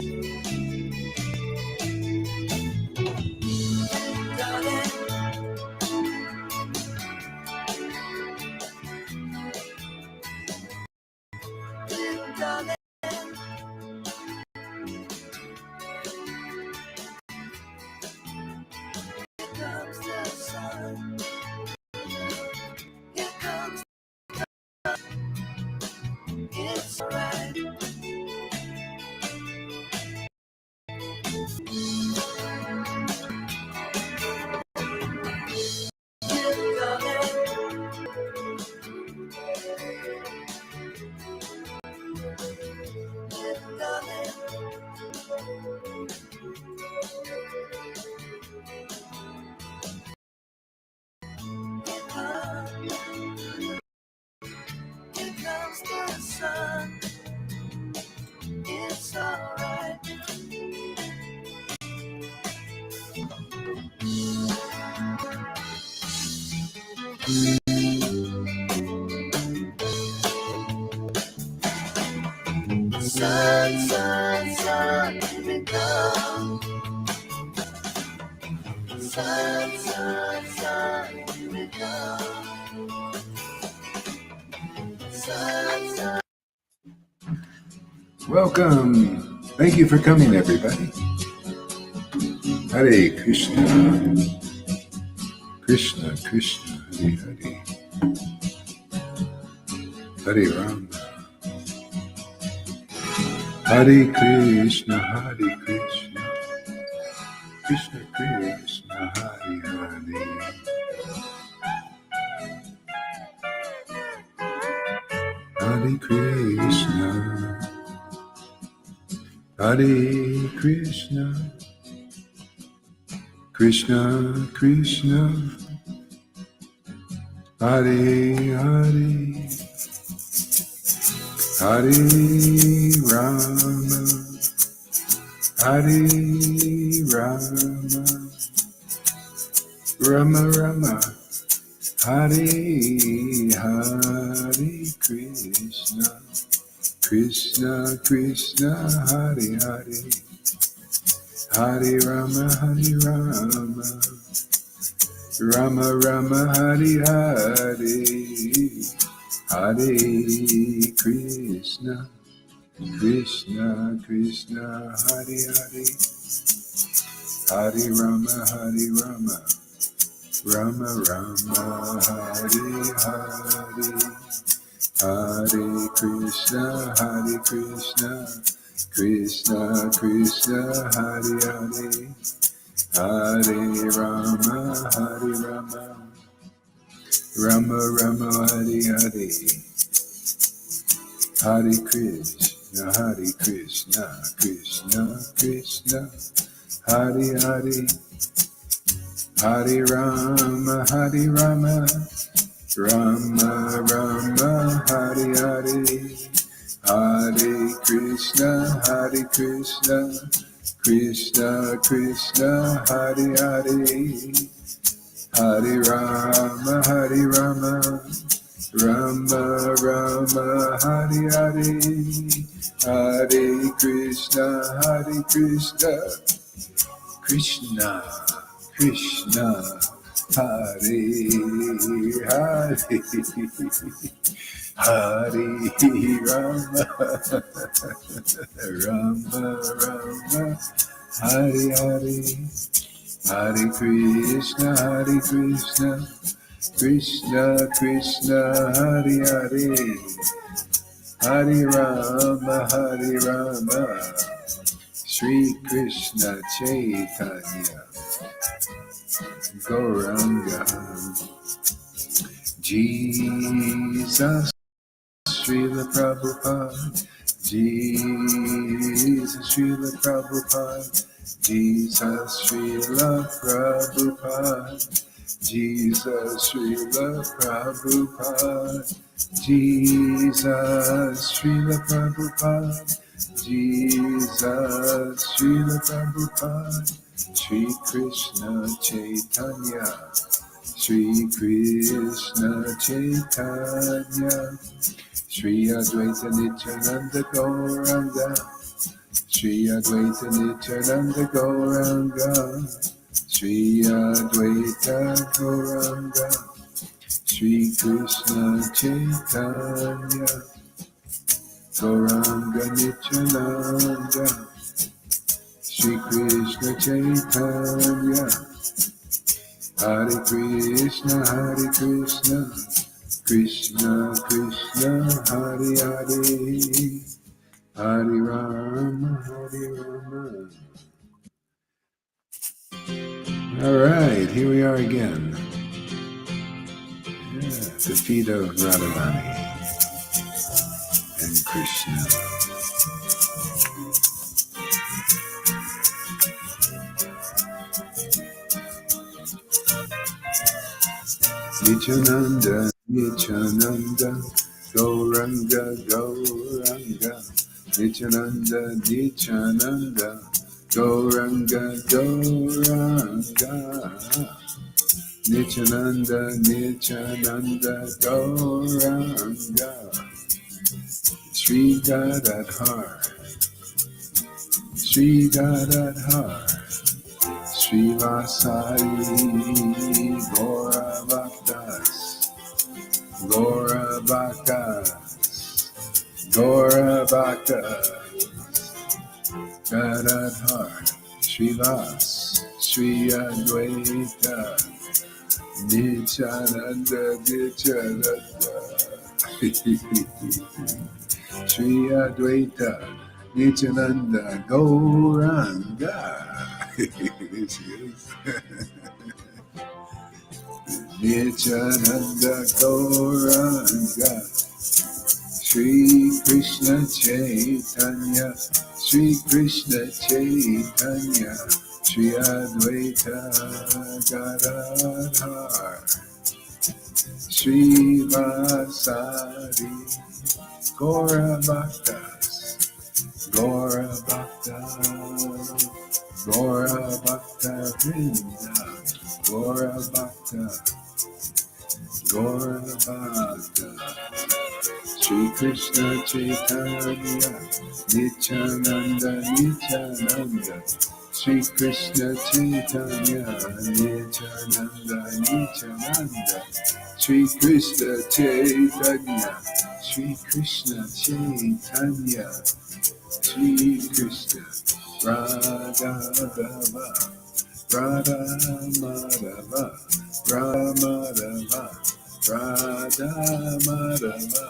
It's alright. Here comes the sun. It's alright. Sun, sun, sun, here we come. Sun, sun, sun, here we come. Sun, sun. Welcome. Thank you for coming, everybody. Hare Krishna. Krishna, Krishna, Hare Hare. Hare Rama. Hare Krishna, Hare Krishna. Krishna, Krishna, Hare Hare. Hare Krishna. Hare Krishna, Krishna Krishna, Hare Hare, Hare Rama, Hare Rama, Rama Rama, Hare Hare Krishna. Krishna, Krishna, Hare Hare, Hare Rama, Hare Rama, Rama Rama, Hare Hare, Hare Krishna, Krishna, Krishna, Hare Hare, Hare Rama, Hare Rama, Rama Rama, Hare Hare. Hare Krishna, Krishna Krishna, Hare Hare, Hare Rama, Rama Rama, Hare Hare, Hare Krishna, Krishna Krishna, Hare Hare, Hare Rama, Rama Rama, Hare Hare, Hare Krishna, Krishna Krishna, Hare Hare, Hare Rama, Rama Rama, Hare Hare, Hare Krishna, Krishna Krishna, Hare Hare, Hare Rama, Rama Rama, Hare Hare, Hare Krishna, Krishna Krishna, Hare Hare, Hare Rama, Shri Krishna Chaitanya, Gauranga, Jesus, Srila Prabhupada, Jesus, Srila Prabhupada, Jesus, Srila Prabhupada, Jesus, Srila Prabhupada, Jesus, Srila Prabhupada, Jesus, Srila Prabhupada, Shri Krishna Chaitanya, Shri Krishna Chaitanya, Shri Advaita Nityananda Gauranga, Shri Advaita Nityananda Gauranga, Shri Advaita Gauranga, Shri Krishna Chaitanya, Gauranga Nityananda, Shri Krishna Chaitanya, Hare Krishna, Krishna Krishna, Hare Hare, Hare Rama, Hare Rama. All right, here we are again. The feet of Radharani and Krishna. Nityananda, Nityananda, Gauranga, Gauranga. Nityananda, Nityananda, Gauranga, Gauranga. Nityananda, Nityananda, Gauranga. Sri Gadadhar, Sri Gadadhar, Sri Vasari, Gora Bhaktas, Gora Bhaktas, Gora Bhaktas, Gadadhar, Sri Vas, Sri Advaita, Nityananda, Nityananda, Sri Advaita, Nityananda, Gauranga. This is Nityananda, Gauranga, Sri Krishna Chaitanya, Sri Krishna Chaitanya, Sri Advaita Gadadhar, Sri Vasari, Gora Bhaktas, Gora Bhaktas, Gora Bhakta Vrinda, Gora Bhakta, Gora Bhakta, Sri Krishna Chaitanya, Nityananda, Nityananda, Sri Krishna Chaitanya, Nityananda, Nityananda, Sri Krishna Chaitanya, Sri Krishna Chaitanya, Sri Krishna, Radha Madhava, Radha Madhava, Radha Madhava, Radha Madhava,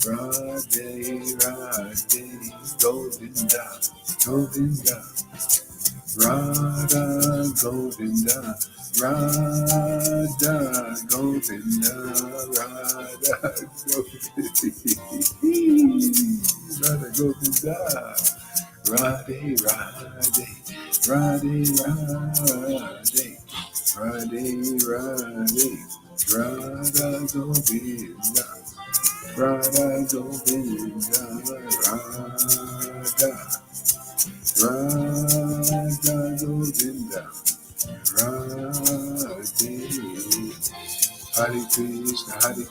Radhe Radhe, Govinda, Govinda, Radha Govinda, Radha Govinda, Radha Govinda, Radha Govinda, Radhe Radhe, Radhe Radhe, Radhe Radhe, Radha Govinda, Radha Govinda, Radha, Radha Govinda, Radhe. Hare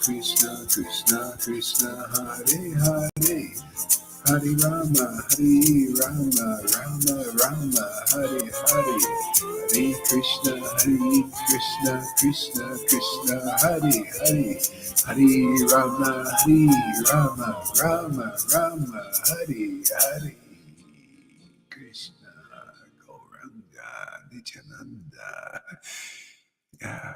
Krishna, Krishna Krishna, Hare Hare, Hare Rama, Rama Rama, Hare Hare, Hare Krishna, Krishna Krishna, Hare Hare, Hare Rama, Rama Rama, Hare Hare. Krishna, Gauranga, Nityananda. Yeah.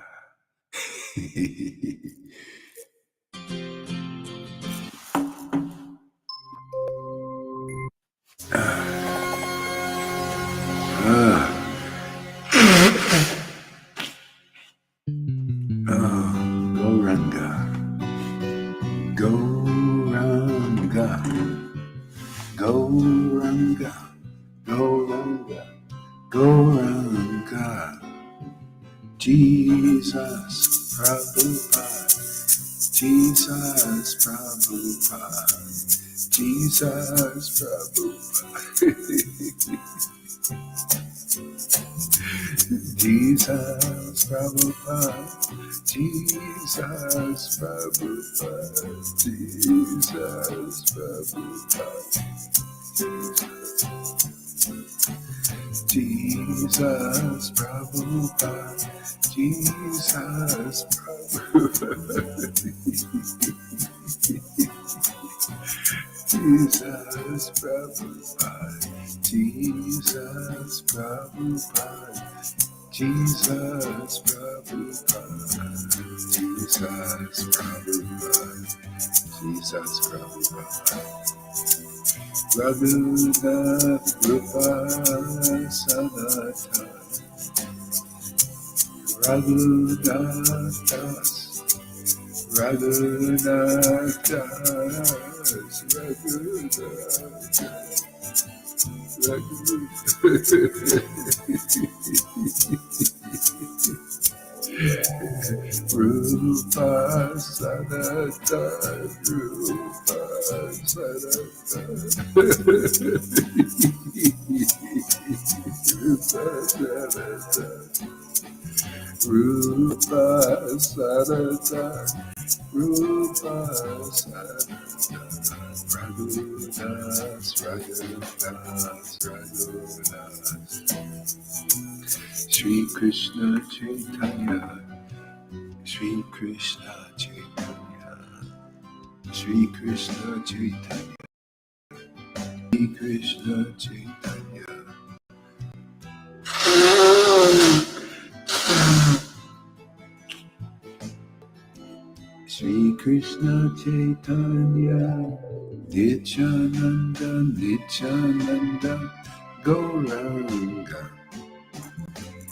Gauranga, Gauranga, Gauranga, Gauranga, Gauranga, Jesus Prabhupada, Jesus Prabhupada, Jesus Prabhupada, Jesus Prabhupada, Jesus Prabhupada, Jesus Prabhupada. Jesus Prabhupada, Jesus Prabhupada, Jesus Prabhupada, Jesus Prabhupada, Jesus Prabhupada, Jesus Prabhupada, Jesus Prabhupada. Raghunath Rupa Sanatan, Raghunath Das, Raghunath Das, Raghunath, Rupa Sanatan, Rupa Sanatan, Rupa Sanatan. Rupa Sarada, Rupa Sarada, Raghunas, Raghunas, Raghunas. Shri Krishna Chaitanya, Shri Krishna Chaitanya, Shri Krishna Chaitanya, Shri Krishna Chaitanya. Shri Krishna Chaitanya, Nityananda, Nityananda, Gauranga.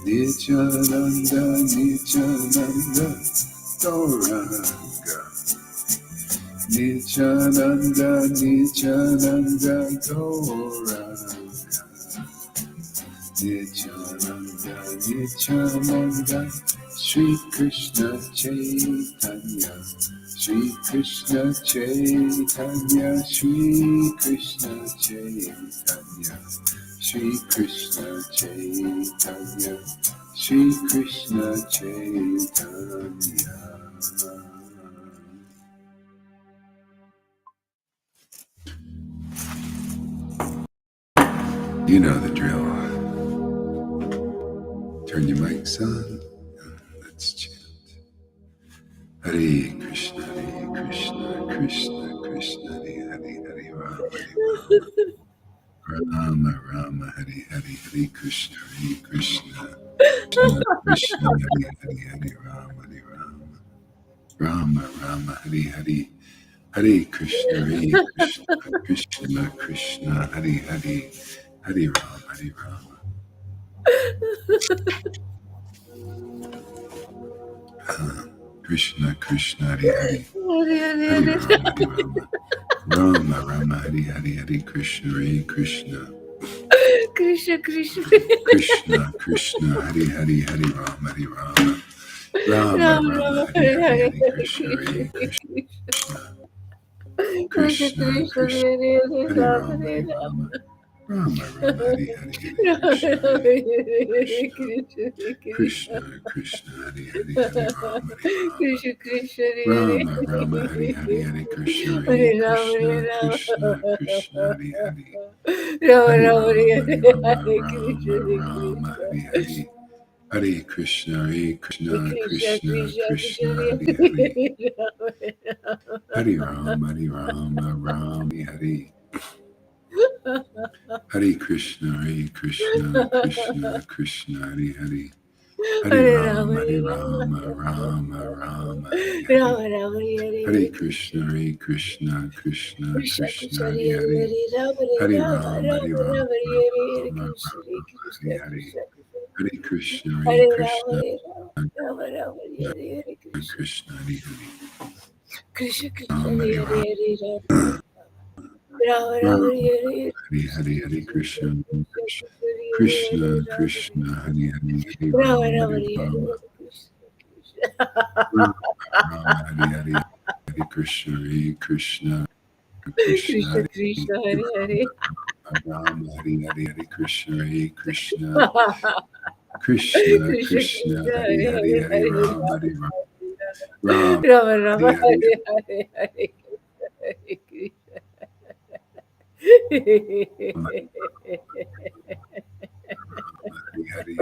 Nityananda, Nityananda, Gauranga. Nityananda, Nityananda, Gauranga. Nityananda, Nityananda, Shri Krishna Chaitanya, Shri Krishna Chaitanya, Shri Krishna Chaitanya, Shri Krishna Chaitanya, Shri Krishna Chaitanya. You know the drill. Turn your mics on. Let's chant. Hare Krishna, Hare Krishna, Krishna Krishna, Hare Hare, Hare Rama, Rama Rama, Hare Hare, Hare Krishna, Krishna Krishna, Hare Hare, Hare Rama, Rama Rama, Hare Hare, Hare Krishna, Krishna Krishna, Hare Hare, Hare Rama, Krishna Krishna, Hare Hare, Hare Rama, Rama Rama, Hare Hare, Hare Krishna, Krishna Krishna Krishna Krishna Krishna, Hare Hare, Hare Rama, Rama Ram Rama, Rama Hare Hare Hare, Hare Hare Hare Krishna, Krishna Krishna Krishna Krishna Krishna Krishna, Hare Hare Hare Ram Rama, Hare Ram Rama Rama, Hare Hare, Hare Ram Krishna, Rama Hare Hare Krishna Krishna Krishna Krishna Krishna, Hare Hare, Hare Rama, Krishna Krishna Hare Rama Rama, Hare Hare, Hare Krishna, Hare Ram Krishna Hare Ram Krishna Krishna, Hare Hare, Rama Hare Rama Rama, Hare Hare Rama, Hare Krishna Rama Rama, Krishna Hare Hare, Hare Krishna, Krishna Krishna Krishna Krishna, Krishna Hare Hare, Hare Hare Rama, Rama, Hare Hare Krishna, Krishna Krishna, Hare Hare, Hare Hare Ram Rama, Hare Rama, Hare Hare, Rama Ram Hare Hare Krishna, Krishna Krishna Krishna, Krishna Hare Hare Hare, Hare Ram Hare Hare Rama Rama, Rama Ram Hare Rama, Krishna Krishna Hare Hare, Krishna Hare Krishna, Hare Ram Krishna Hare Rama Rama Hare Krishna Krishna, Hare Hare, Krishna Krishna Rama, Hare Hare Rama Rama, Rama Hare Hare Hare, Hare Krishna, Krishna Krishna Krishna Krishna, Hare Hare, Hare Rama Rama, Rama Hare Rama Rama, Hare Hare, Hare Krishna, Krishna Krishna, Krishna Hare Krishna Hare, Hare Hare Rama, Hare Hare, Hare Krishna, Krishna Krishna Krishna Krishna, Krishna Hare Hare Hare, Hare Hare Hare Rama, Rama, Rama Rama Hare Hare, Hare Hare Hare Krishna Rama,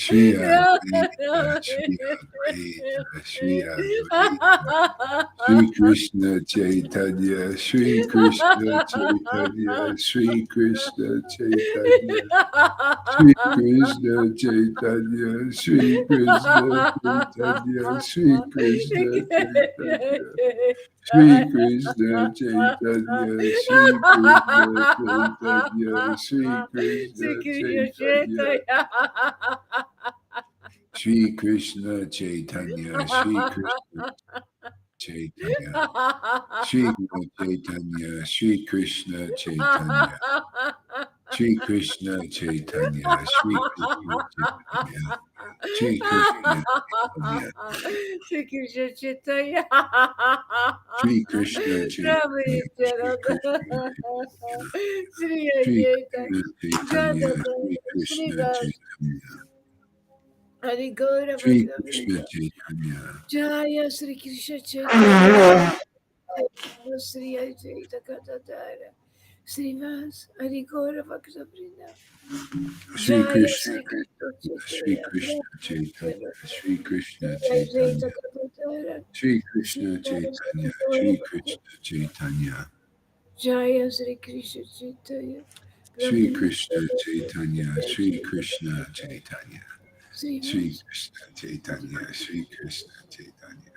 Shri Advaita, Shri Advaita, Shri Advaita. Shri Krishna Chaitanya, Shri Krishna Chaitanya, Shri Krishna Chaitanya, Shri Krishna Chaitanya, Shri Krishna Chaitanya, Shri Krishna Chaitanya, Shri Krishna Chaitanya, Shri Krishna Chaitanya, Shri Krishna Chaitanya, Shri Krishna Chaitanya, Shri Krishna Chaitanya, Shri Chaitanya, Shri Krishna Chaitanya, Shri Krishna Chaitanya, Shri Krishna Chaitanya, Shri Krishna Chaitanya, Shri Krishna Chaitanya. Shri Krishna Chaitanya, Shri Krishna Shri Chaitanya, Shri Krishna Chaitanya, Hari Gaura Shri Krishna Bhagavata Chaitanya, Jaya Shri Krishna Chaitanya Shri Ajita Katatara Sri Vas Hari Gaura Bhagavata Shri Jaya Krishna, Shri Krishna Shri Chaitanya Krishna Chaitanya, Shri Krishna Shri Ajita Chaitanya, Katatara Shri Sri Krishna Vas Chaitanya, Hari Gaura Shri Bhagavata Krishna Chaitanya, Jaya Shri Krishna Chaitanya Shri Prabhu Krishna Nityananda Chaitanya, Shri Krishna Chaitanya, Sri Shri Vas Krishna Chaitanya, Shri Krishna Chaitanya,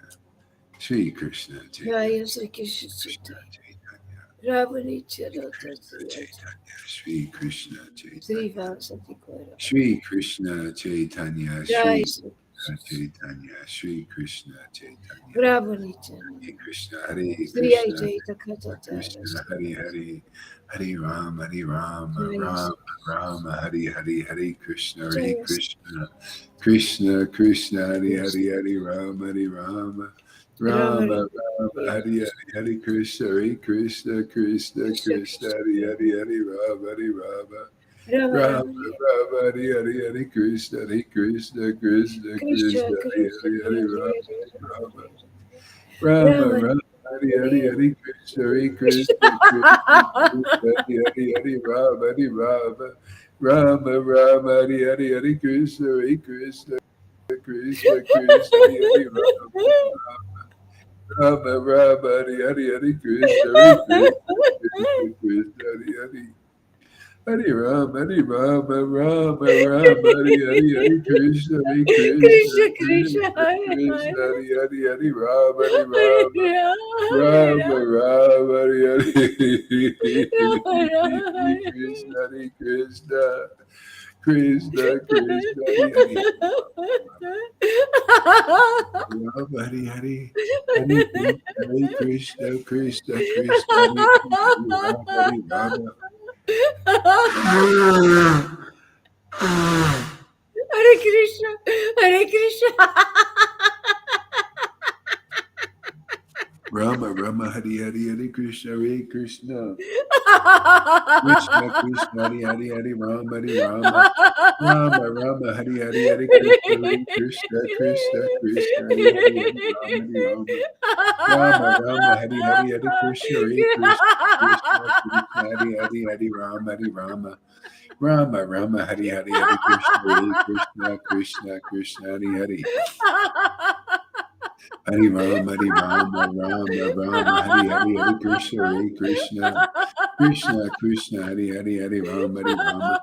Shri Krishna Chaitanya, Jaya Shri Krishna Krishna Chaitanya Chaitanya, Ravani Shri Charata Krishna Sri Chaitanya, Shri Krishna Sri Chaitanya, Vasati Gaura Shri Krishna Chaitanya, Jai Shri Shri Chaitanya, Shri Krishna Chaitanya, Ravani Hare Charata Krishna, Hare Sri Krishna, Ajita Katatara Krishna, Sri Hare Hare, Hare Rama, Hare Rama, Jaya Rama, Shri Rama, Hare Hare, Hare Krishna, Hare Jaya Shri Krishna, Krishna, Krishna, Hare Krishna Hare, Hare Rama, Hare Rama, Rama, Ravani Rama, Hare Hare, Hare Krishna, Hare Krishna, Krishna, Krishna Krishna, Hare Hare, Hare Rama, Hare Rama, Rama Rama, Rama Rama, Hare Hare, Hare Krishna, Hare Krishna, Krishna, Krishna Krishna, Hare Krishna Hare, Hare Rama, Hare Rama, Rama, Rama Rama, Hare Hare, Hare Hare Krishna, Hare Krishna Krishna, Krishna, Krishna, Hare Hare, Hare Rama, Hare Rama, Rama, Rama, Hare Hare, Hare Krishna, Hare Krishna, Krishna, Krishna, Hare Hare, Rama, Rama, Hare Hare, Hare Krishna, Hare Krishna, Krishna, Krishna, Hare Hare. Hare Rama, Hare Rama, Rama, Rama, Hare Hare, Hare Krishna, Hare Krishna, Krishna Krishna Krishna, Hare Krishna, Hare Hare Hare, Hare Rama, Hare Hare Rama, Hare Rama, Rama Rama, Hare Rama Hare, Krishna, Hare Krishna, Krishna, Krishna, Hare Hare, Rama, Hare Hare, Hare Krishna, Krishna, Krishna, Hare Hare, Rama, Hare Rama. Hare Krishna, Hare Krishna. Rama, Rama, Hari, Hari, Hare Krishna, Hare Krishna. Krishna, Krishna, Hari, Hari, Hari, Rama, Hari, Rama. Rama, Rama, Hari, Hari, Hare Krishna, Hare Krishna, Krishna, Krishna, Hari, Hari, Hari, Rama, Hari, Rama. Rama, Rama, Hari, Hari, Hare Krishna, Hare Krishna, Krishna, Krishna, Hari, Hari, Hari, Rama, Hari, Rama. Rama, Rama, Hari, Hari, Hare Krishna, Hare Krishna, Krishna, Krishna, Hari, Hari. Hari Rama, Hari Rama, Rama, Rama, Hari, Hari, Hare Krishna, Hare Krishna. Krishna, Krishna, Hari, Hari, Hari, Rama, Hari, Rama.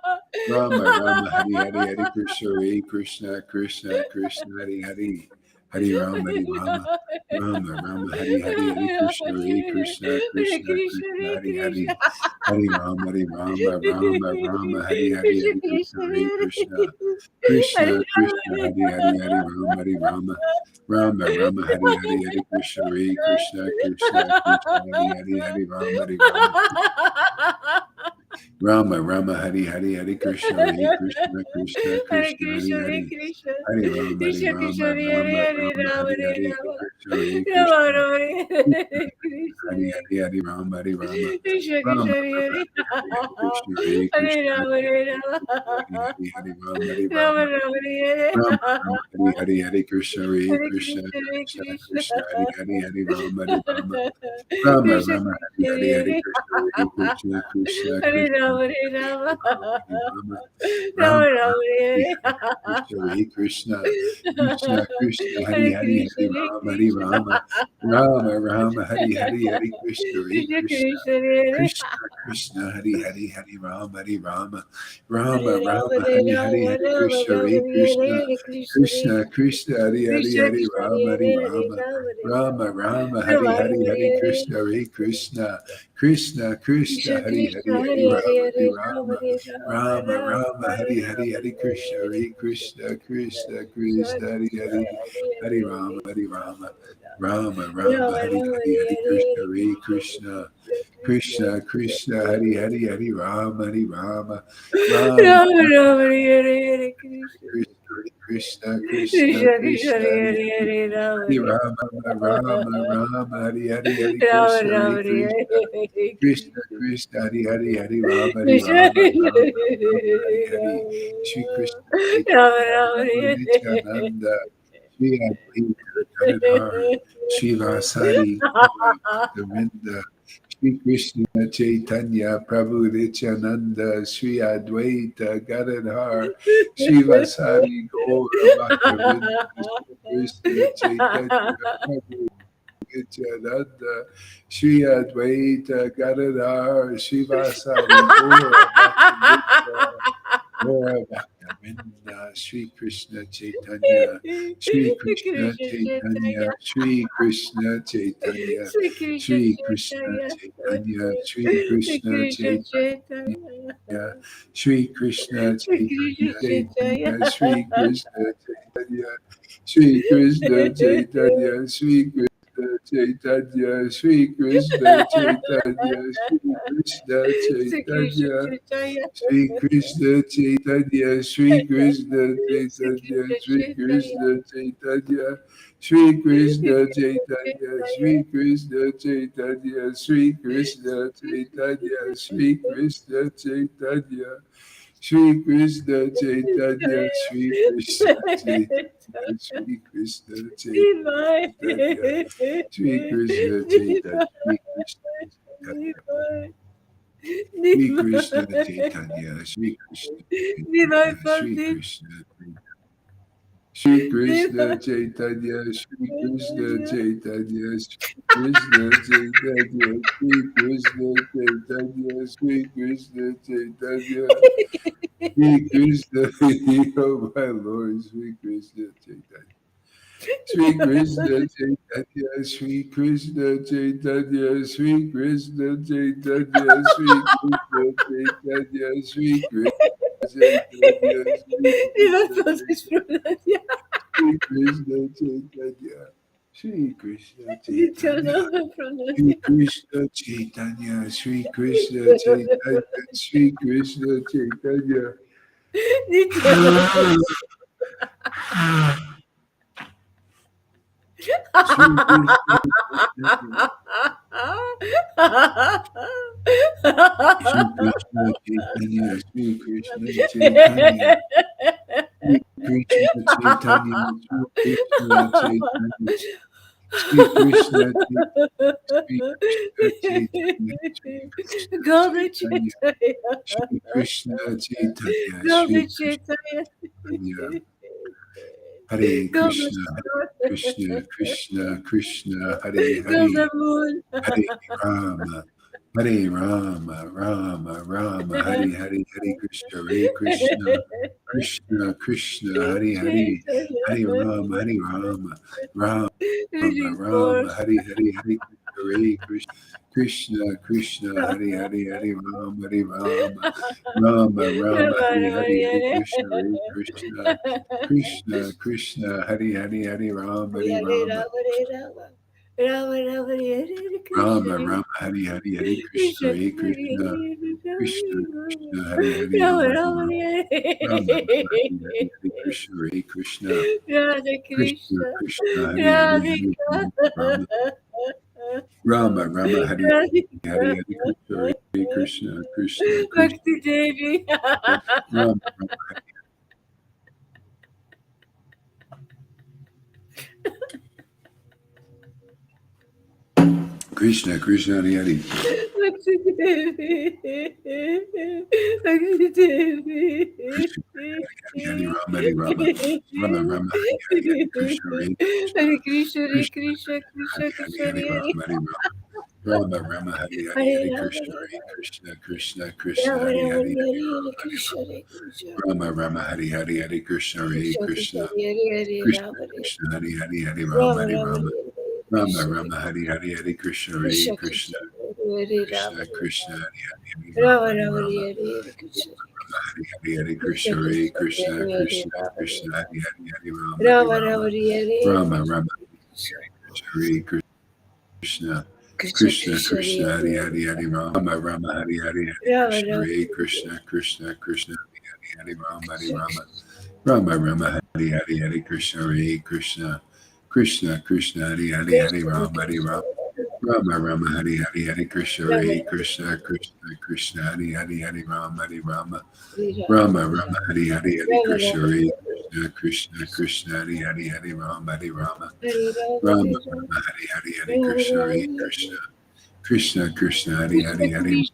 Rama, Rama, Hari, Hari, Hare Krishna, Hare Krishna, Krishna, Krishna, Hari, Hari. Hari Rama, Hari Rama. Rama, Rama, Hari, Hari, Hare Krishna, Hare Krishna, Hare Krishna, Krishna, Krishna, Hare Hari, Krishna. Hari. Hari Rama, Hari Rama, Rama, Rama, Hari, Hari, Krishna Hare Krishna, Krishna, Hare Hare Krishna. Hare Krishna, Krishna, Rama. Hari, Hari, Hari, Rama, Hari Rama. Rama, Rama, Hari, Hari, Hare Krishna, Hare Krishna, Krishna, Krishna, Hari, Hari, Hari, Rama, Hari Rama. Rama, Rama, Hari, Hari, Hare Krishna, Hare Krishna, Krishna, Hare Krishna, Hari, Krishna, Hare Hari. Krishna, Hari Rama, Hari Krishna Krishna, Rama, Hare Rama, Hare, Hare Rama, Rama, Hari, Hare Hari, Hare Rama, Krishna, Hare Rama Krishna. Rama, Hare Krishna, Hari Hari Hari Rama Hari Rama Krishna Rama Krishna, Rama Hare Hari Hare Krishna Hare Hare Krishna Rama, Hare Rama, Hari Hari Hari Rama Hari Rama Rama Rama, Hare Rama Rama Hari Hari Hari Krishna Hare Hare Krishna Krishna, Hare Krishna Krishna, Krishna Hari Hari Hari Rama Hari Rama Rama Krishna Rama Hari Krishna, Hari Hari Hare Krishna Hare Krishna Krishna Hare Krishna Rama, Hare Hari Rama, Hari Rama Hari Rama Rama Rama Rama, Rama Hari Hare Hari Hari Krishna Hare Krishna Krishna Krishna Hari Hare Hari Krishna, Hari Hare Rama Hari Krishna, Rama Rama Rama Hari Hari Hari Krishna Hare Krishna Krishna Krishna, Hare Krishna Krishna Hari Hari Hari Rama Hari Rama Rama Hare Rama, Rama Hare Hari Hari Rama, Hari Rama Krishna Rama, Hare Krishna Hare Krishna, Hare Krishna Krishna Hari Hari Krishna Hari Krishna, Rama Hari Hare Hare Rama Rama, Hare Rama Rama, Rama Hari Rama Hari Rama, Hari Hare Krishna Hare Krishna Krishna Krishna Krishna Hari Krishna, Hari Hari Hare Rama Hare Hari Hare Rama, Rama Hare Rama, Rama Rama Rama Hari Rama, Hari Hari Krishna Hare Krishna Krishna Krishna Hari Hari Hari Rama Hari Rama Rama Rama Hari Hari Hari Krishna Hare Krishna Krishna Krishna Hari Hari Hari Rama Hari Rama Rama Rama Rama, Hare Hare Krishna. Krishna Krishna Krishna Krishna Krishna, Krishna Hare Hari Hari Hare Rama, Hari Hare Rama Rama Rama Hari Hari Hari Rama Krishna Hari Rama, Krishna Hare Hare Krishna Krishna. Krishna Hari Hari Hari Rama Hari Krishna Rama Krishna, Rama Hare Rama Hari Hari Shri Krishna Chaitanya Prabhu Nityananda Shri Advaita Gadadhar Srivasari Gaura Bhaktavinda Shri Krishna Chaitanya Prabhu Nityananda Shri Advaita Gadadhar Srivasari Gaura Bhaktavinda Shri Krishna Chaitanya Prabhu Nityananda Shri Advaita Gadadhar Srivasari Gaura Bhaktavinda Gaura Bhaktavinda Shri Krishna Chaitanya Shri Krishna Chaitanya Chaitanya, Shri Krishna Chaitanya Sri Krishna Shri Krishna Chaitanya, Chaitanya Shri Sri Krishna Krishna Chaitanya Chaitanya, Shri Krishna Sri Krishna Chaitanya Chaitanya. Chaitanya Shri Krishna Chaitanya Shri Krishna Chaitanya Shri Krishna Chaitanya Shri Krishna Chaitanya Shri Krishna Sri Krishna Chaitanya Chaitanya, Shri Krishna Chaitanya Shri Krishna Sri Chaitanya Krishna Shri Chaitanya, Krishna Chaitanya Shri Sri Krishna Krishna Chaitanya Chaitanya, Shri Krishna Chaitanya Shri Krishna Chaitanya Shri Krishna Chaitanya Shri Krishna Chaitanya Shri Krishna Chaitanya Shri Krishna Divine, Chaitanya Shri Krishna Chaitanya Shri Krishna Chaitanya Shri Krishna divine, Chaitanya Shri Krishna divine Chaitanya from Shri deep, Krishna Shri Krishna divine. Chaitanya Shri Krishna Chaitanya Shri Krishna Chaitanya Shri Krishna Chaitanya Shri Krishna Chaitanya Shri Krishna, oh my Lord, Shri Krishna Chaitanya. Shri Krishna Chaitanya, Shri Krishna Chaitanya, Shri Krishna Chaitanya, Shri Krishna Chaitanya, Shri Krishna Chaitanya, Shri Divine Krishna from this Chaitanya, pronunciation. Shri Krishna Chaitanya, Shri Krishna Chaitanya. Eternal Shri pronunciation. Krishna Chaitanya, Shri Krishna Chaitanya, Shri Krishna Chaitanya. Eternal. Shri Krishna Chaitanya, Shri Krishna Chaitanya, Shri Krishna Chaitanya, Shri Krishna Chaitanya, Shri Krishna Chaitanya, Shri Krishna Chaitanya, Shri Krishna Chaitanya, Shri Krishna Golden Chaitanya, Chaitanya. Shri Krishna Chaitanya, Golden Shri Krishna Chaitanya. Chaitanya, Hare Golden Krishna, Hare Krishna, Star. Krishna Krishna, Hare Hare, Golden Moon. Hare Rama, Hare Rama, Rama Rama, Hare Hare, Hare Krishna, Hare Krishna, Krishna Krishna, Hare Hare, Hare Rama, Hare Rama, Rama Raging Rama, force. Hare Hare, Hare Krishna, Hare Krishna, Krishna Krishna, Hare Hare, Hare Rama, Hare Rama, Rama Rama, Hare Hare, Hare Krishna, Hare Krishna, Krishna Krishna, Hare Hare, Hare Rama, Hare Hare Rama. Rama, Hare Rama. Rama Rama, Hare Hare Krishna. Rama Rama Hari Hari Hare Krishna Krishna Hare Krishna, Krishna Krishna Hare Krishna Hare Hare Rama. Rama Rama Rama Rama, Rama Hare Rama Hari Hari Hare Krishna Hare Krishna Radha Krishna Krishna. Krishna Hari Hari Hare Radhika. Rama Rama Rama Rama Hari Hari Hari Krishna Hare Krishna Krishna Krishna Bhakti Devi. Rama Rama Krishna Krishna Hari Hari Bhakti Devi. Bhakti Devi. Krishna Hari Hari Rama Hari Rama Rama Rama Hari Hari Hari Krishna Hare Krishna Hare Krishna, Hare Krishna Krishna, Krishna Hari Krishna, Hari Hari Hare Rama Hari Rama Rama Rama Hari Hari Hare Hari Rama, Krishna Hare Hare Krishna Krishna Rama, Krishna Rama, Hari Hare Hari Hari Hare, Rama Hari Krishna, Rama Hare Krishna, Rama Rama Hari Hari Hari Krishna Hare Krishna Krishna, Krishna Hare Hare, Krishna Rama, Hare Krishna Hari Hari Hari Rama Rama, Hari Rama, Rama Hare Rama Krishna, Rama Hari Hari Hari Krishna Hare Krishna Krishna Krishna, Hare Krishna Rama, Krishna Hari Hari Hari Rama, Rama Hari Rama, Rama Hare Krishna, Rama Hari Hari Hari Krishna Krishna Hare Krishna, Krishna Hare Hare, Krishna Rama, Krishna Hari Hari Hari Rama Hari Rama, Rama Rama, Hare Rama Rama Krishna, Hare Krishna Krishna Krishna Krishna, Krishna Hare Hari Hare, Hari Hari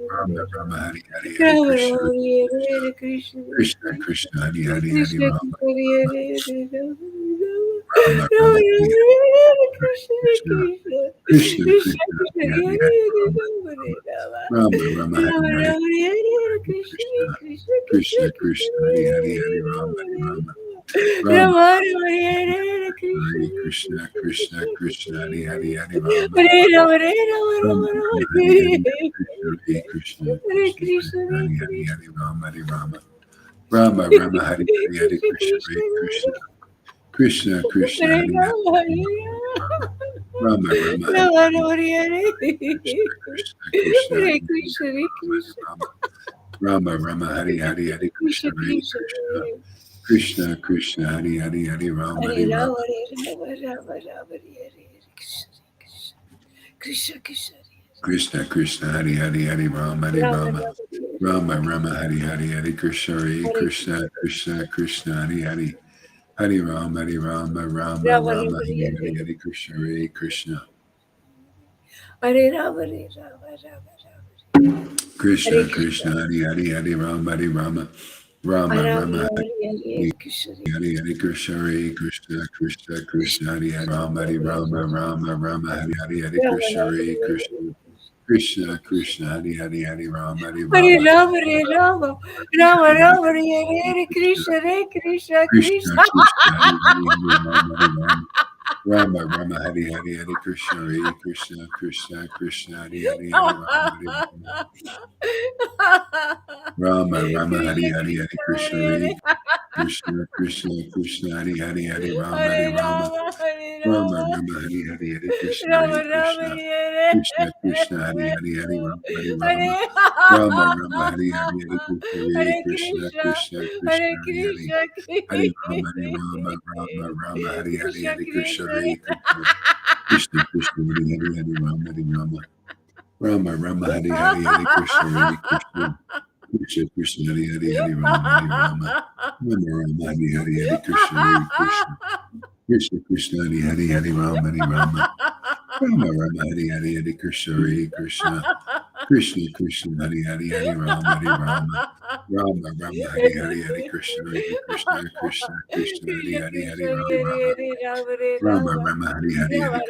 Rama Rama Hari Hari Hari Rama, Krishna Rama, Hare Krishna Krishna Krishna Hari Hari Hari Rama Hari Krishna Rama Rama Rama Hari Hari Hari Krishna Hare Krishna Krishna Krishna Hari Hari Hari Krishna, Rama Hari Rama Rama Rama Hari Hari Hari Krishna Rama, Hare Krishna Krishna Krishna Hari Hari Hari Rama Hari Rama Rama, Rama Rama Hari Hari Hari Rama, Krishna Rama, Hare Krishna Krishna Krishna Hari Hari Hari Rama Hari Rama Hare Rama, Rama Hare Rama Hari Hari Hari Rama, Krishna Rama, Hare Hare Krishna Krishna Krishna Hari Krishna Hari Hari Krishna, Rama Hari Hare Rama Hare, Rama, Rama Hare Rama Hari Hari Hari Rama, Krishna Rama, Hare Hare Krishna Hare, Krishna Krishna Krishna Hari Hari Hari Krishna Rama Krishna, Hare Hare, Rama Rama, Rama Rama, Hari Hari Hare Krishna, Krishna Krishna Krishna Krishna Krishna Krishna, Hari Hari Hare Hari Hare, Rama Rama, Hare Rama, Rama Rama Hari Rama, Hari Rama, Hare Krishna, Krishna Krishna Krishna Krishna Krishna, Krishna Hari Hare Hari Hari Hare, Rama Rama, Hari Hare Rama Rama, Rama Rama, Hare Krishna, Hare Krishna Krishna Krishna Krishna Krishna Hari Hari Krishna, Hari Rama Hari Hare Rama Rama, Hare Rama, Rama Rama, Rama, Rama Hari Hari Hare Krishna Hare Krishna Hare Krishna Krishna, Krishna Hare Hari Hari Krishna, Hari Rama Hari Rama Rama Rama Hari Hari Hari Krishna Krishna Krishna, Hare Krishna Krishna Krishna Hare Hari Hari Rama, Hari Hare Rama Rama Hari Rama, Hari Rama, Hare Krishna Krishna Krishna Hare Hari Hari Krishna, Hare Krishna, Rama Rama Hari Hari Hari Krishna Krishna Hare Krishna, Krishna Krishna Krishna Hari Hari Hari Rama Hari Hare Rama Rama, Hare Rama, Rama, Rama, Hare Krishna, Krishna Krishna, Krishna Krishna Hari Hari Hari Rama Hari Rama, Rama Rama, Rama Rama Hari Hari Hari Krishna Hare Hare Krishna Krishna Krishna Hari Hari Hari Rama Hari Rama Rama Rama, Rama Rama, Hari Hare Hari Hari Krishna Hare Krishna Hare Rama, Hare Rama, Rama, Hare Krishna Krishna, Krishna Hari Hari Hari Rama Hari Rama Rama Rama, Rama Rama, Hare Krishna, Hari Hari Krishna Hare Krishna Krishna Krishna Hari Hari Rama Hari Rama Rama Rama Hari Hari Hari Rama, Krishna Rama, Hare Hare Krishna Krishna Krishna Hari Hari Hari Rama Hari Hare Rama Rama, Hare Rama, Hari Rama, Hari Hari Rama,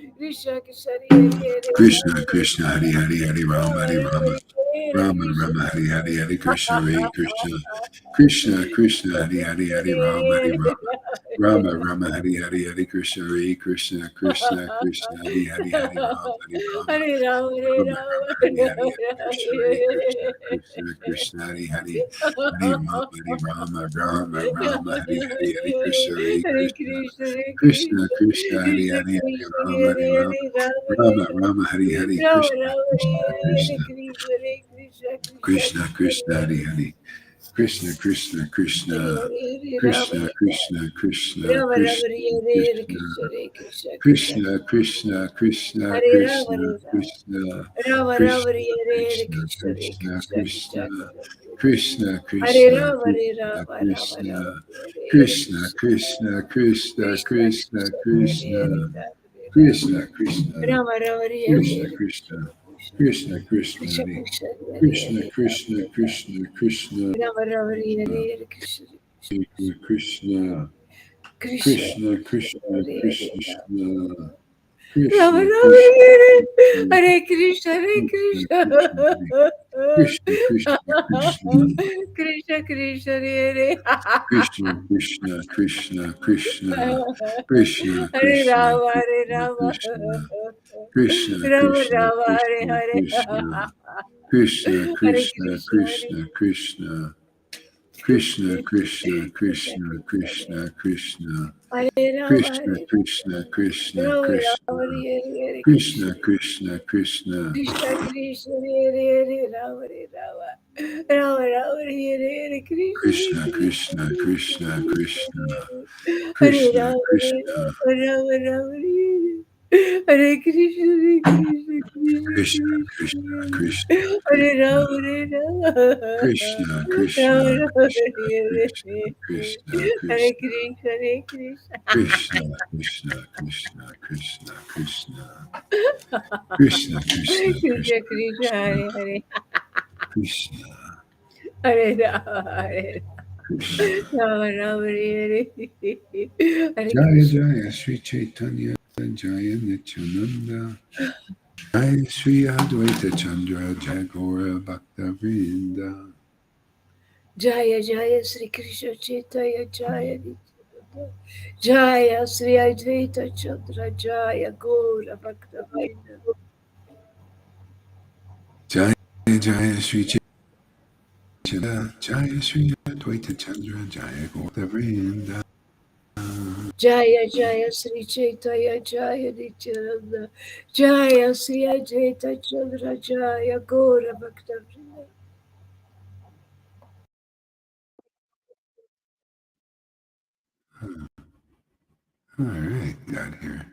Hare Krishna Krishna, Hare Krishna, Krishna Krishna. Krishna Hari Hari Hari Rama Hari Rama Rama Rama Hari Hari Hari Krishna Hare Krishna Krishna Krishna Hari Hari Hari Rama Hari Rama Rama Rama Hari Krishna, Hari Hari Krishna, Krishna Hare Hare Krishna Krishna Krishna Hari Hari Hari Rama Hari Hare Rama Rama, Hare Rama Rama, Rama Hari Hari Hari Krishna Rama, Hare Rama, Krishna Hare Krishna Krishna Hari Hari Hari Rama Hari Rama Hare Rama Rama Hari Hari Hari Krishna Hare Hare Krishna Krishna, Krishna Krishna Hare Hari Hari Krishna, Hari Rama Hari Rama Rama Rama Hari Hari Krishna Hari Krishna Krishna, Hare Krishna Krishna Krishna Hari Hari Hari Rama Hari Rama Rama Rama Hari Hari Hari Krishna Hare Krishna Krishna Krishna Hari Hari Hari Rama Hari Rama Rama Rama Hari Hari Hari Krishna Hare Krishna Krishna Krishna Hari Hari Hari Rama Hari Rama Rama Rama Hari Hari Hari Krishna Hare Krishna Krishna Krishna Hari Hari Hari Rama Hari Rama Rama Rama Hari Hari Hari Krishna Hare Krishna Krishna Krishna Hari Krishna Hari Hari Krishna, Rama Hare Hare, Rama Hare Rama Rama, Rama Hari Hari Rama Hari Rama, Krishna Hare Hare Hare, Krishna Krishna Krishna, Krishna Krishna, Hare Hare, Krishna Rama Hare Krishna Hari Hari Hari Rama Rama, Hari Rama Hare Rama Krishna. Rama Hari Hari Hari Krishna Hare Krishna Krishna Krishna Hari Hari Hari Rama Hari Rama Rama Rama Hari Hari Hari Krishna Hare Krishna Krishna Krishna Hari Hari Hari Rama Hari Rama Hare Rama, Hare Rama Rama, Rama Hari Hari Hari Krishna Hare Krishna Krishna Krishna Hari Hari Hari Rama Hari Rama Rama Rama Hari Hari Hari Krishna Hare Hare Krishna Krishna, Hare Krishna Krishna, Krishna Hari Krishna Hari Hari Krishna, Rama Hare Hari Rama Hare, Rama Rama Hare Rama Hari Hari Rama, Krishna Rama, Krishna Hare Krishna Krishna, Hare Krishna, Krishna Krishna Krishna, Krishna Hari Hari Krishna, Krishna, Krishna, Hare Krishna, Rama, Krishna, Krishna, Rama Rama, Krishna, Hare Krishna, Krishna, Hare Krishna, Krishna Krishna, Krishna, Krishna, Hare Rama, Krishna, Hare Rama, Krishna, Rama Rama, Krishna, Hare Krishna, Krishna, Hare Krishna, Krishna, Krishna, Krishna Krishna, Hare Krishna, Rama, Hare Krishna, Rama, Rama Rama, Krishna, Hare Krishna, Krishna, Krishna, Krishna, Krishna Krishna, Krishna, Hare Krishna, Rama, Krishna, Krishna, Rama Rama, Krishna, Hare Krishna, Krishna, Krishna, Krishna, Krishna Hare Krishna, Krishna, Hare Krishna, Rama, Krishna, Krishna, Rama Rama, Hare Krishna, Krishna, Krishna Krishna, Krishna, Hare Rama. Krishna, Rama Krishna, Rama, Krishna, Hare Krishna, Hare Krishna, Krishna. Krishna, Krishna, Krishna, Krishna Krishna, Hare Krishna, Krishna, Krishna, Krishna, Krishna, Hare Krishna, Rama, Hare Krishna, Rama. Krishna, Krishna, Rama Krishna, Rama, Hare Krishna, Hare. Krishna, Krishna, Hare Krishna, Krishna, Hare Krishna, Krishna, Krishna, Krishna, Krishna Krishna, Krishna, Krishna, Krishna, Hare Rama, Krishna, Hare Krishna, Krishna, Rama Rama, Krishna, Hare Krishna. Krishna, Krishna, Krishna, Krishna Krishna, Hare Hare, Rama Rama, Rama Rama, Hare Krishna Krishna, Krishna Krishna, Krishna, Krishna, Krishna, Hare Krishna, Rama, Krishna, Rama Rama, Hare Krishna, Krishna Krishna, Krishna, Krishna, Krishna, Hare Rama, Rama Krishna, Krishna, Rama, Krishna, Hare Krishna, Krishna, Hare Krishna, Krishna, Hare Krishna. Krishna, Krishna, Krishna, Krishna, Krishna, Krishna, Krishna, Krishna Krishna, Krishna, Krishna, Hare Hare, Krishna, Hare Rama, Hare Krishna. Rama Rama, Hare Hare Jaya Krishna. Jaya Sri Chaitanya Jaya Nityananda Jaya Sri Advaita Chandra Jaya Gora Bhakta Vrinda. Jaya Jaya Sri Krishna Chaitanya Jaya Nityananda Jaya Sri Advaita Chandra Jaya Gora Bhakta Vrinda. Jaya Jaya Sri Chaitanya Jaya Sri Advaita Chandra Jaya Gora Vrinda. Jaya Jaya Sri Chaitanya Jaya Nityananda Jaya Sri Advaita Chandra Jaya Gora Bhakta Vrinda. All right, got here.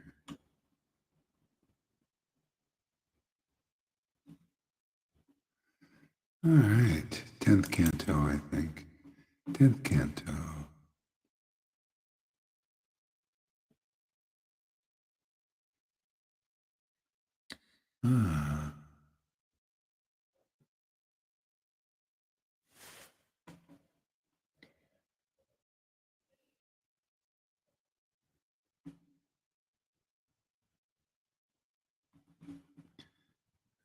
All right, 10th canto, I think. 10th canto. Ah.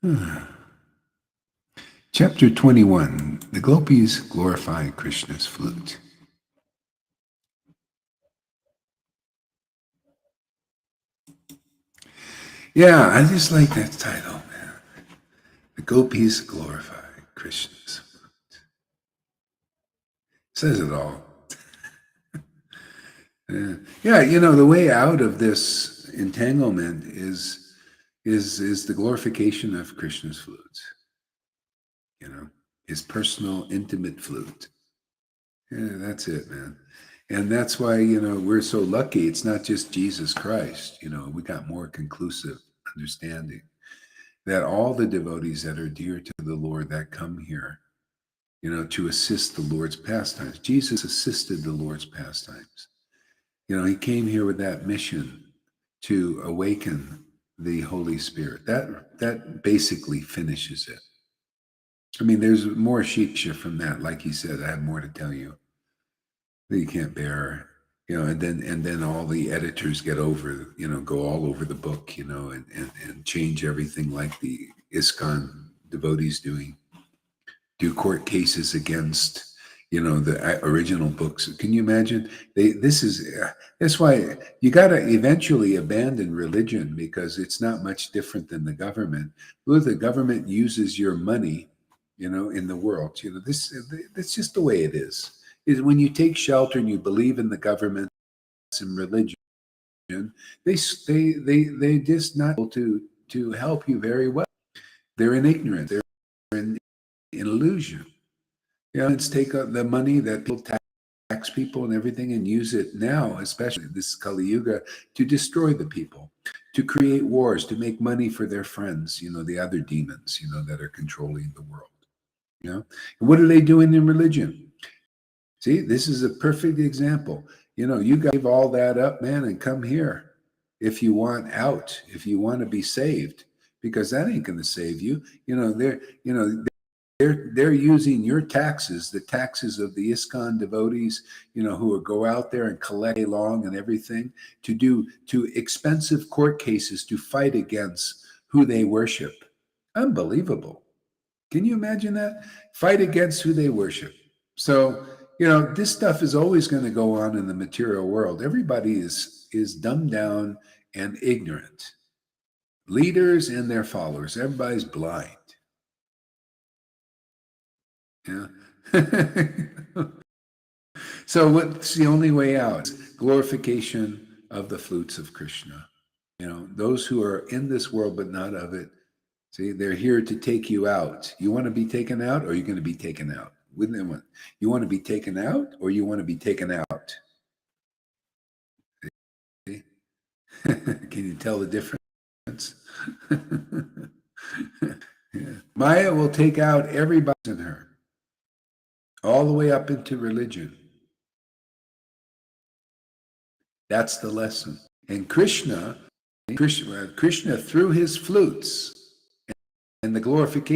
Ah. Chapter 21. The Gopis glorify Krishna's flute. Yeah, I just like that title, man. The Gopis glorify Krishna's flute. Says it all. Yeah, you know, the way out of this entanglement is the glorification of Krishna's flute. You know, his personal, intimate flute. Yeah, that's it, man. And that's why, you know, we're so lucky. It's not just Jesus Christ. You know, we got more conclusive understanding that all the devotees that are dear to the Lord that come here, you know, to assist the Lord's pastimes. Jesus assisted the Lord's pastimes. You know, he came here with that mission to awaken the Holy Spirit. That basically finishes it. I mean, there's more shiksha from that. Like he said, I have more to tell you that you can't bear. You know, and then all the editors get over, you know, go all over the book, you know, and change everything like the ISKCON devotees do court cases against, you know, the original books. Can you imagine? That's why you got to eventually abandon religion, because it's not much different than the government. Well, the government uses your money, you know, in the world. You know, that's just the way it is. Is when you take shelter and you believe in the government and religion, they just not able to help you very well. They're in ignorance. They're in illusion. Yeah, let's take the money that people tax people and everything and use it now, especially this Kali Yuga, to destroy the people, to create wars, to make money for their friends, the other demons, that are controlling the world. And what are they doing in religion? See, this is a perfect example. You gave all that up, man, and come here if you want out, if you want to be saved, because that ain't going to save you. They're using your taxes, the taxes of the ISKCON devotees, who will go out there and collect long and everything to expensive court cases to fight against who they worship. Unbelievable. Can you imagine that? Fight against who they worship. So, this stuff is always going to go on in the material world. Everybody is dumbed down and ignorant. Leaders and their followers, everybody's blind. Yeah. So what's the only way out? Glorification of the flutes of Krishna. Those who are in this world but not of it. See, they're here to take you out. You want to be taken out, or you're going to be taken out? You want to be taken out, or you want to be taken out? See? Can you tell the difference? Yeah. Maya will take out everybody in her, all the way up into religion. That's the lesson. And Krishna through his flutes and the glorification,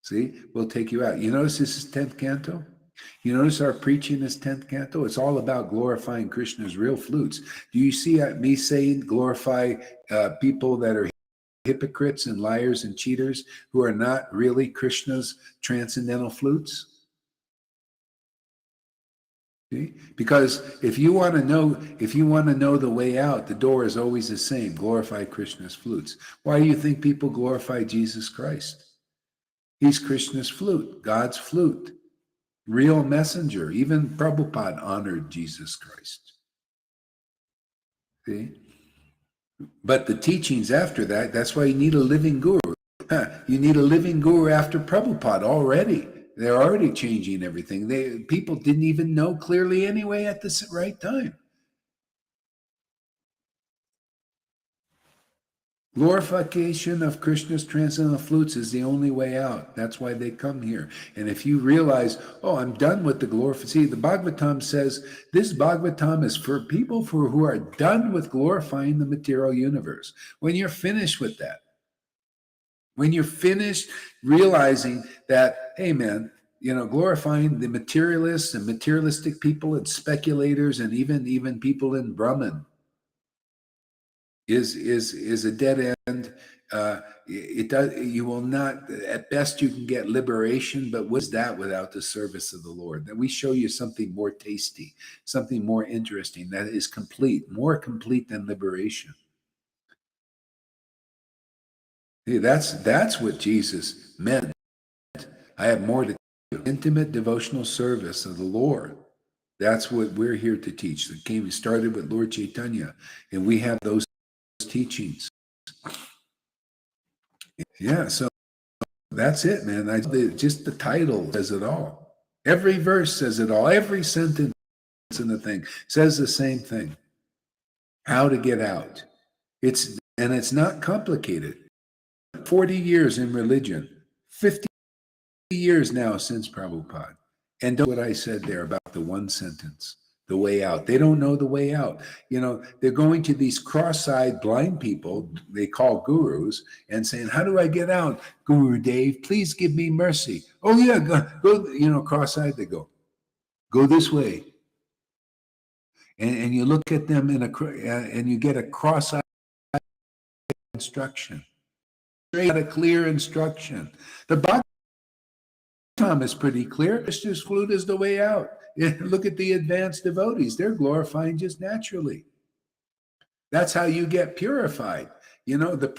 see, will take you out. You notice this is 10th canto? You notice our preaching is 10th canto? It's all about glorifying Krishna's real flutes. Do you see me saying glorify people that are hypocrites and liars and cheaters who are not really Krishna's transcendental flutes? See? Because if you want to know the way out, the door is always the same. Glorify Krishna's flutes. Why do you think people glorify Jesus Christ? He's Krishna's flute, God's flute, real messenger. Even Prabhupada honored Jesus Christ. See? But the teachings after that, that's why you need a living guru. You need a living guru after Prabhupada already. They're already changing everything. People didn't even know clearly anyway at the right time. Glorification of Krishna's transcendental flutes is the only way out. That's why they come here. And if you realize, I'm done with the glorification. See, the Bhagavatam says this Bhagavatam is for people who are done with glorifying the material universe. When you're finished with that, when you're finished realizing that, hey man, glorifying the materialists and materialistic people and speculators and even people in Brahman is a dead end. You will not, at best you can get liberation, but what's that without the service of the Lord? That we show you something more tasty, something more interesting, that is complete, more complete than liberation. Hey, that's what Jesus meant. I have more to tell you. Intimate devotional service of the Lord. That's what we're here to teach. It started with Lord Caitanya, and we have those teachings. Yeah, so that's it, man. Just the title says it all. Every verse says it all. Every sentence in the thing says the same thing. How to get out. It's not complicated. 40 years in religion, 50 years now since Prabhupada. And what I said there about the one sentence, the way out. They don't know the way out. They're going to these cross-eyed blind people they call gurus and saying, how do I get out? Guru Dave, please give me mercy. Oh yeah, go cross-eyed they go this way. And you look at them and you get a cross-eyed instruction. Straight, a clear instruction. The Bhagavatam is pretty clear. Krishna's flute is the way out. Look at the advanced devotees. They're glorifying just naturally. That's how you get purified. The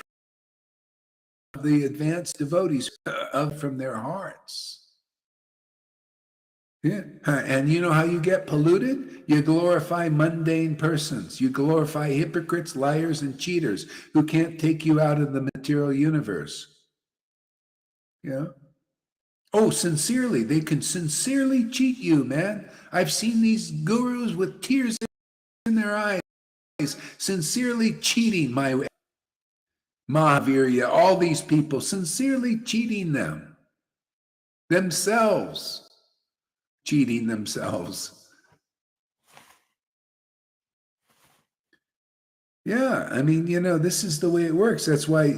advanced devotees from their hearts. Yeah. And you know how you get polluted? You glorify mundane persons. You glorify hypocrites, liars, and cheaters who can't take you out of the material universe. Yeah. Oh, sincerely. They can sincerely cheat you, man. I've seen these gurus with tears in their eyes, sincerely cheating my Mahavirya, all these people, sincerely cheating themselves, cheating themselves. Yeah, I mean, this is the way it works. That's why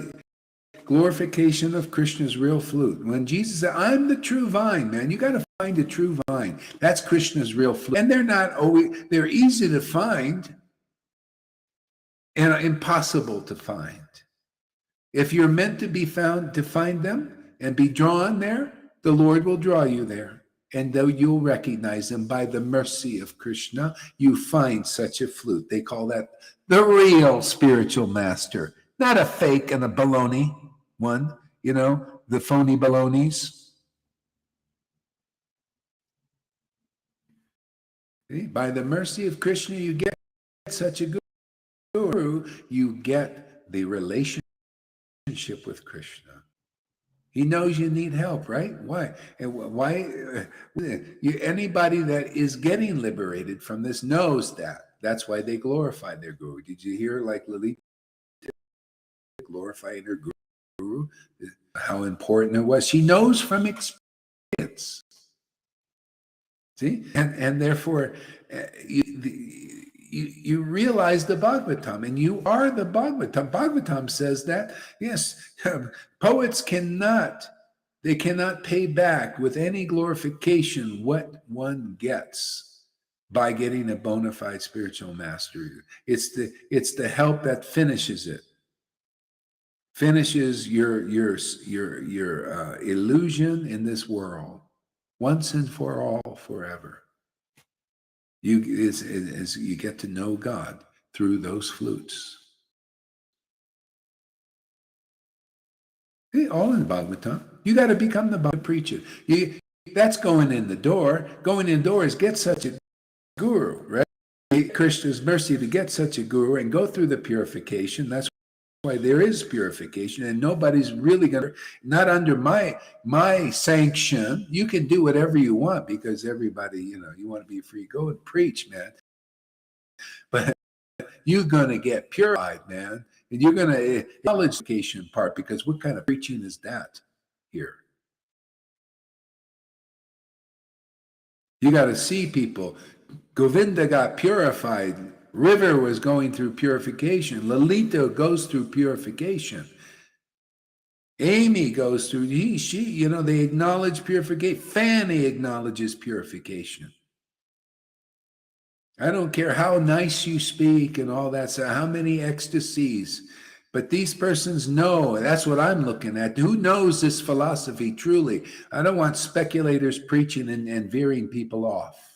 glorification of Krishna's real flute. When Jesus said, I'm the true vine, man, you got to find a true vine. That's Krishna's real flute. And they're not always, they're easy to find and impossible to find. If you're meant to be found, to find them and be drawn there, the Lord will draw you there. And though you'll recognize them by the mercy of Krishna, you find such a flute. They call that the real spiritual master, not a fake and a baloney one, the phony balonies. By the mercy of Krishna, you get such a guru, you get the relationship with Krishna. He knows you need help, right? Why? And why? Anybody that is getting liberated from this knows that. That's why they glorify their guru. Did you hear like Lalita glorifying her guru? How important it was. She knows from experience. See? And therefore, you realize the Bhagavatam, and you are the Bhagavatam. Bhagavatam says that, yes, poets cannot pay back with any glorification what one gets by getting a bona fide spiritual master. It's the help that finishes it. Finishes your illusion in this world once and for all, forever. You get to know God through those flutes. All in Bhagavatam. You got to become the Bhagavad preacher. That's going in the door. Going in the door is get such a guru, right? Krishna's mercy to get such a guru and go through the purification. That's why there is purification, and nobody's really gonna, not under my sanction. You can do whatever you want because everybody, you want to be free. Go and preach, man. But you're gonna get purified, man, and you're gonna acknowledge the purification part, because what kind of preaching is that here? You got to see people. Govinda got purified. River was going through purification. Lalita goes through purification. Amy goes through, she, they acknowledge purification. Fanny acknowledges purification. I don't care how nice you speak and all that, so how many ecstasies, but these persons know. That's what I'm looking at. Who knows this philosophy truly? I don't want speculators preaching and veering people off.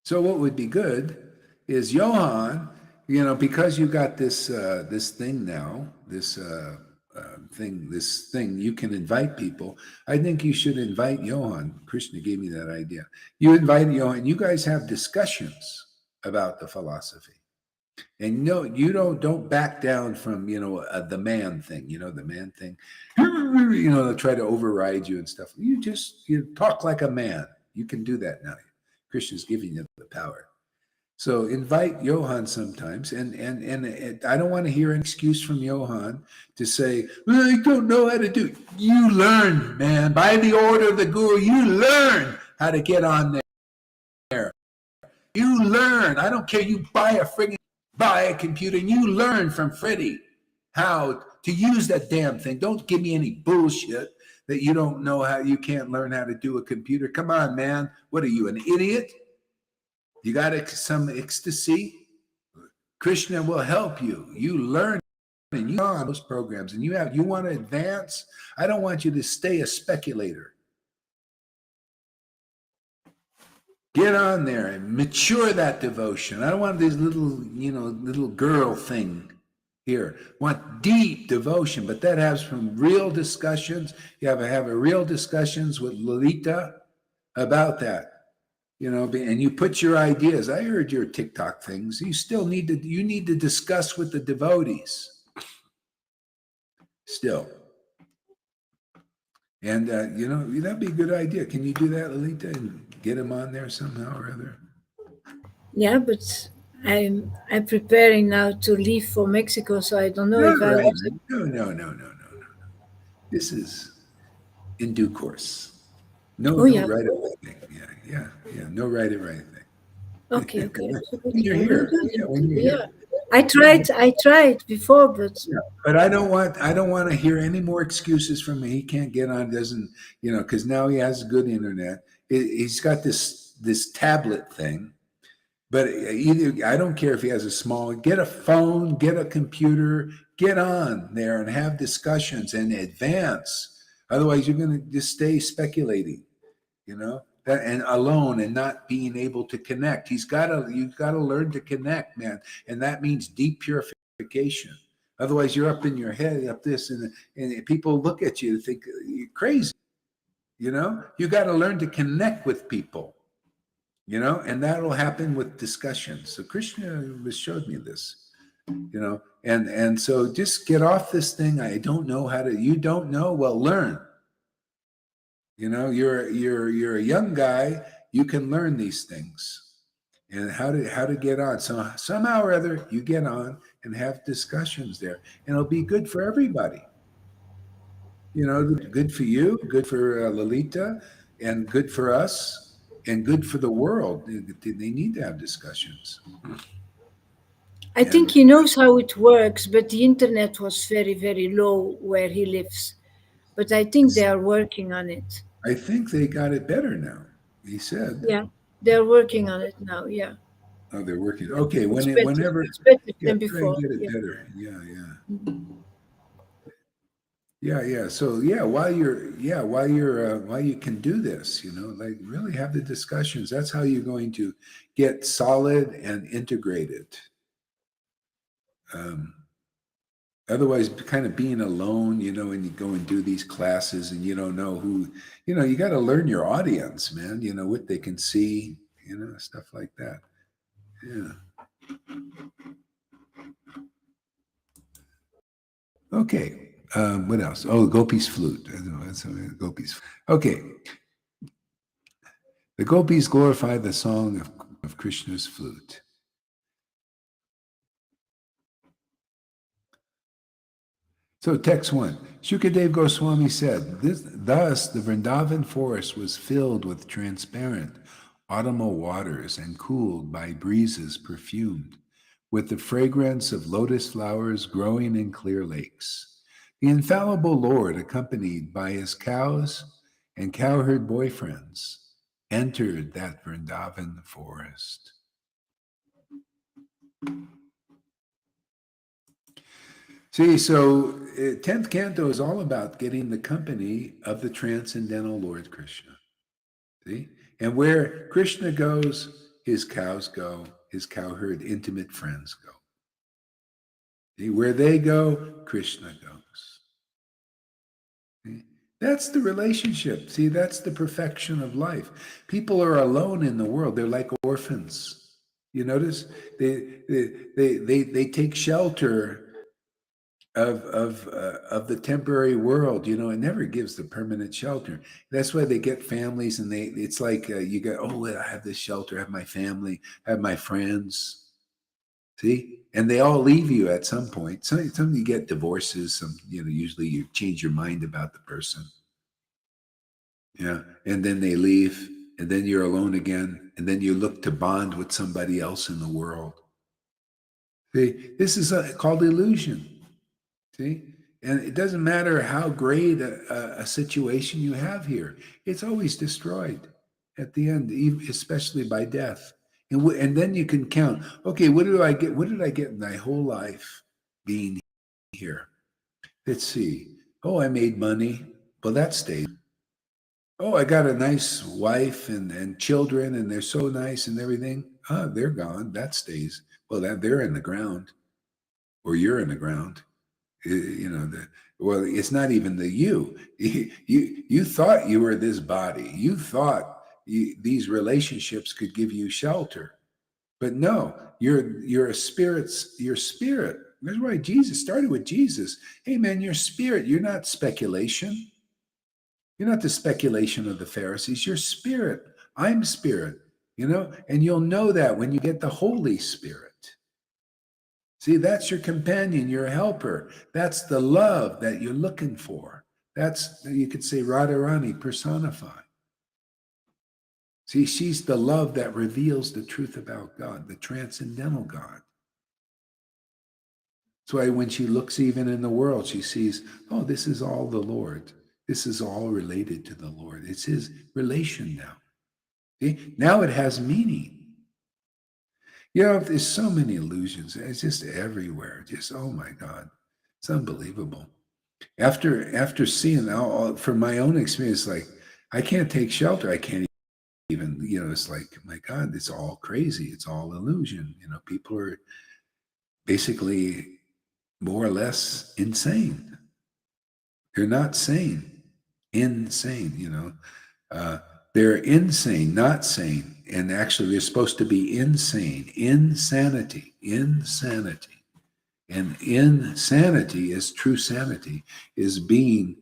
So what would be good is Johan, because you got this thing now, this thing, you can invite people. I think you should invite Johan. Krishna gave me that idea. You invite Johan. You guys have discussions about the philosophy, and you don't back down from the man thing. The man thing. They'll try to override you and stuff. You talk like a man. You can do that now. Krishna's giving you the power. So invite Johan sometimes, and I don't want to hear an excuse from Johan to say, well, I don't know how to do it. You learn, man. By the order of the guru, you learn how to get on there. You learn. I don't care. You buy a computer, and you learn from Freddie how to use that damn thing. Don't give me any bullshit that you don't know how, you can't learn how to do a computer. Come on, man. What are you, an idiot? You got some ecstasy? Krishna will help you. You learn and you on those programs, and you want to advance. I don't want you to stay a speculator. Get on there and mature that devotion. I don't want this little girl thing here. I want deep devotion, but that has some real discussions. You have to have a real discussions with Lalita about that. And you put your ideas. I heard your TikTok things. You need to discuss with the devotees. Still. And that'd be a good idea. Can you do that, Lalita, and get him on there somehow or other? Yeah, but I'm preparing now to leave for Mexico, so I don't know No, if I right. was. No, no, no, no, no, no. This is in due course. No, Oh no yeah. right away thing. Yeah, yeah, yeah. No right away Okay, thing. okay, When absolutely. you're I will here, do yeah, that. when you're Yeah. here. I tried before, but Yeah. But I don't want to hear any more excuses from me. He can't get on, doesn't, because now he has good internet. He's got this tablet thing. But either I don't care if he has a small, get a phone, get a computer, get on there and have discussions and advance. Otherwise, you're going to just stay speculating, that and alone and not being able to connect. You've got to learn to connect, man, and that means deep purification. Otherwise, you're up in your head, up this, and people look at you and think you're crazy. You got to learn to connect with people, and that'll happen with discussions. So Krishna showed me this, and so just get off this thing. I don't know how to. You don't know? Well, learn. You're a young guy. You can learn these things and how to get on. So somehow or other, you get on and have discussions there, and it'll be good for everybody. Good for you, good for Lalita, and good for us, and good for the world. They need to have discussions. I think And he knows how it works. But the internet was very, very low where he lives. But I think they are working on it. I think they got it better now. He said, Yeah, they're working on it now. Yeah, "Oh, they're working. Okay, it's better. whenever, It's better yeah, than try and before. get it Yeah. better. Yeah, yeah, yeah, yeah. So yeah, while you can do this, like really have the discussions. That's how you're going to get solid and integrated. Um, Otherwise, kind of being alone, and you go and do these classes and you don't know who, you got to learn your audience, man. What they can see, stuff like that. Yeah. Okay. What else? Oh, Gopi's flute. I don't know. That's Gopi's. Okay. The Gopis glorify the song of Krishna's flute. So, text one. Shukadev Goswami said, thus the Vrindavan forest was filled with transparent autumnal waters and cooled by breezes perfumed with the fragrance of lotus flowers growing in clear lakes. The infallible Lord, accompanied by his cows and cowherd boyfriends, entered that Vrindavan forest. See, so 10th canto is all about getting the company of the transcendental Lord Krishna. See? And where Krishna goes, his cows go, his cowherd intimate friends go. See? Where they go, Krishna goes. See? That's the relationship. See, that's the perfection of life. People are alone in the world. They're like orphans. You notice they take shelter of the temporary world. It never gives the permanent shelter. That's why they get families, and it's like you go, oh, I have this shelter, I have my family, I have my friends. See, and they all leave you at some point. Some you get divorces. Some usually you change your mind about the person. Yeah, and then they leave, and then you're alone again, and then you look to bond with somebody else in the world. See, this is called illusion. See? And it doesn't matter how great a situation you have here, it's always destroyed at the end, especially by death. And then you can count, okay, what do I get? What did I get in my whole life being here? Let's see. Oh, I made money. Well, that stays. Oh, I got a nice wife and children, and they're so nice and everything. Oh, they're gone. That stays. Well, they're in the ground, or you're in the ground. Well, it's not even the you. You thought you were this body. You thought these relationships could give you shelter, but no, you're a spirit's your spirit. That's why Jesus started with Jesus. Hey man, you're spirit. You're not speculation. You're not the speculation of the Pharisees. You're spirit. I'm spirit, and you'll know that when you get the Holy Spirit. See, that's your companion, your helper. That's the love that you're looking for. That's, you could say, Radharani personified. See, she's the love that reveals the truth about God, the transcendental God. That's why when she looks even in the world, she sees, oh, this is all the Lord. This is all related to the Lord. It's his relation now. See? Now it has meaning. There's so many illusions. It's just everywhere. Just, oh my God. It's unbelievable. After seeing from my own experience, like, I can't take shelter. I can't even, it's like, my God, it's all crazy. It's all illusion. People are basically more or less insane. They're not sane. Insane, they're insane, not sane. And actually, they're supposed to be insane. Insanity. And insanity is true sanity, is being,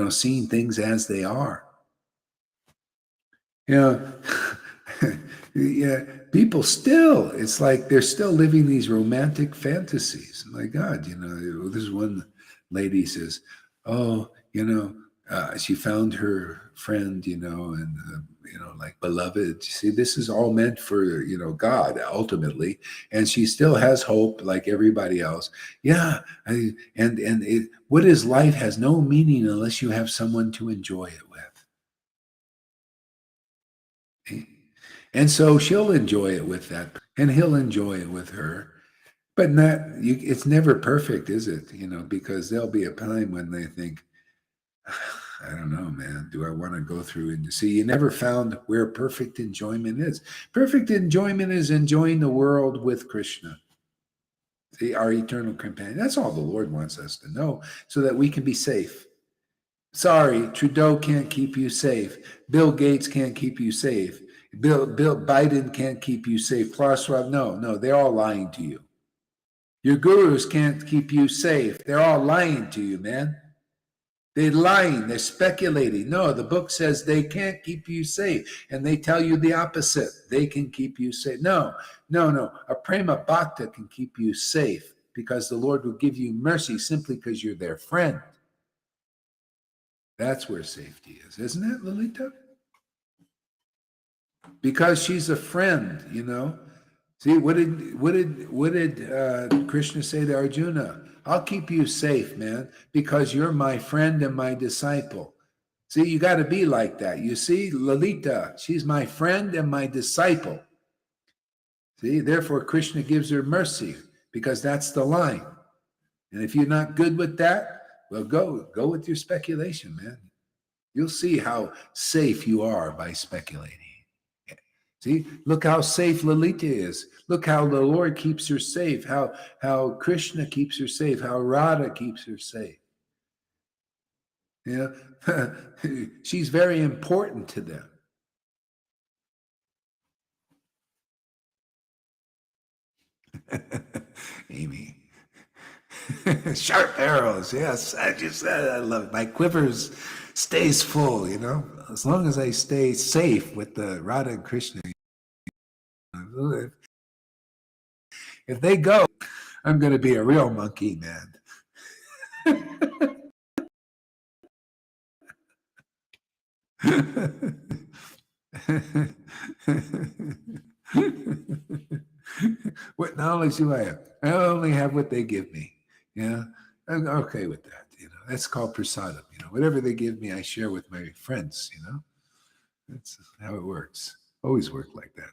seeing things as they are. Yeah, people still, it's like they're still living these romantic fantasies. My God, this one lady says, oh, she found her friend, and, like beloved. See, this is all meant for, God ultimately. And she still has hope like everybody else. Yeah. What is life has no meaning unless you have someone to enjoy it with. And so she'll enjoy it with that, and he'll enjoy it with her. But it's never perfect, is it? Because there'll be a time when they think, I don't know, man, do I want to go through and see? You never found where perfect enjoyment is. Perfect enjoyment is enjoying the world with Krishna, see, our eternal companion. That's all the Lord wants us to know, so that we can be safe. Sorry, Trudeau can't keep you safe. Bill Gates can't keep you safe. Bill Biden can't keep you safe. No, they're all lying to you. Your gurus can't keep you safe. They're all lying to you, man. They're lying. They're speculating. No, the book says they can't keep you safe. And they tell you the opposite. They can keep you safe. No. A prema bhakta can keep you safe, because the Lord will give you mercy simply because you're their friend. That's where safety is, isn't it, Lolita? Because she's a friend, See, what did Krishna say to Arjuna? I'll keep you safe, man, because you're my friend and my disciple. See, you got to be like that. You see, Lalita, she's my friend and my disciple. See, therefore Krishna gives her mercy, because that's the line. And if you're not good with that, well, go with your speculation, man. You'll see how safe you are by speculating. See, look how safe Lalita is. Look how the Lord keeps her safe, how Krishna keeps her safe, how Radha keeps her safe. She's very important to them. Amy. Sharp arrows, yes. I just said I love it. My quivers stays full, as long as I stay safe with the Radha and Krishna. If they go, I'm going to be a real monkey, man. What knowledge do I have? I only have what they give me. I'm okay with that. That's called prasadam. Whatever they give me, I share with my friends. That's how it works. Always worked like that.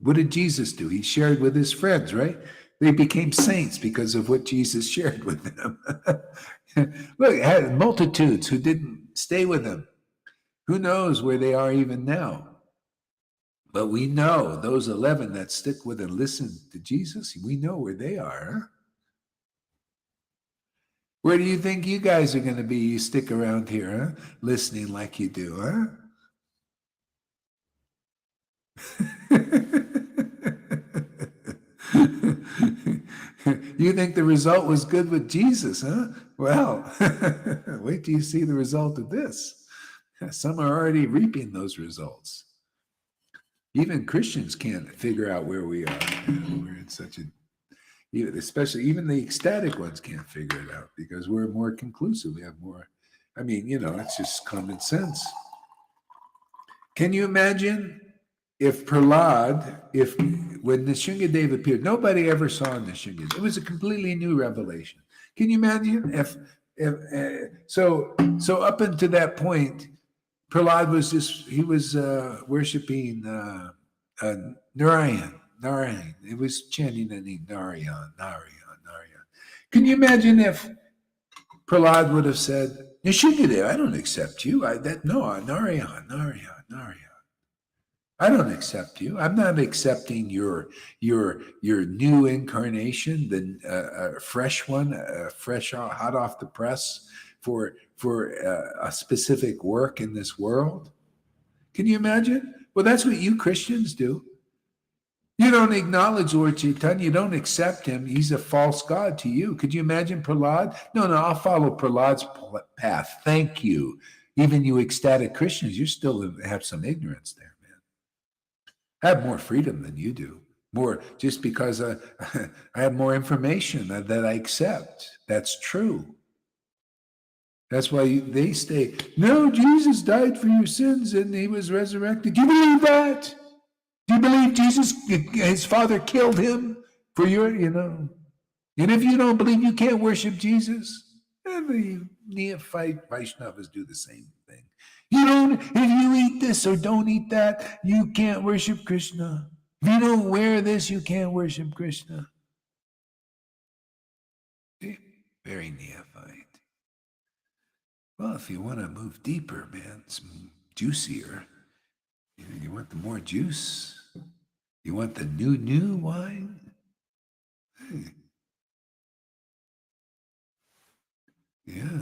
What did Jesus do? He shared with his friends, right? They became saints because of what Jesus shared with them. Look, had multitudes who didn't stay with him. Who knows where they are even now? But we know those 11 that stick with and listen to Jesus, we know where they are. Huh? Where do you think you guys are going to be? You stick around here, huh? Listening like you do, huh? You think the result was good with Jesus, huh? Well, wait till you see the result of this. Some are already reaping those results. Even Christians can't figure out where we are. We're in such a, especially even the ecstatic ones can't figure it out because we're more conclusive. We have more, I mean, it's just common sense. Can you imagine if Prahlad, when Nrsimhadev appeared, nobody ever saw Nrsimhadev. It was a completely new revelation. Can you imagine if so up until that point, Prahlad was worshiping Narayan. It was chanting the name Narayan. Can you imagine if Prahlad would have said, Nrsimhadev, I don't accept you. Narayan. I don't accept you. I'm not accepting your new incarnation, the fresh one, fresh hot off the press for a specific work in this world. Can you imagine? Well, that's what you Christians do. You don't acknowledge Lord Caitanya. You don't accept him. He's a false god to you. Could you imagine Prahlad? No, I'll follow Prahlad's path. Thank you. Even you ecstatic Christians, you still have some ignorance there. I have more freedom than you do. More just because I have more information that I accept. That's true. That's why they say, no, Jesus died for your sins and he was resurrected. Do you believe that? Do you believe Jesus, his Father killed him for your, And if you don't believe, you can't worship Jesus. Every neophyte Vaishnavas do the same thing. If you eat this or don't eat that, you can't worship Krishna. If you don't wear this, you can't worship Krishna. Very neophyte. Well, if you want to move deeper, man, it's juicier. You want the more juice? You want the new wine? Yeah.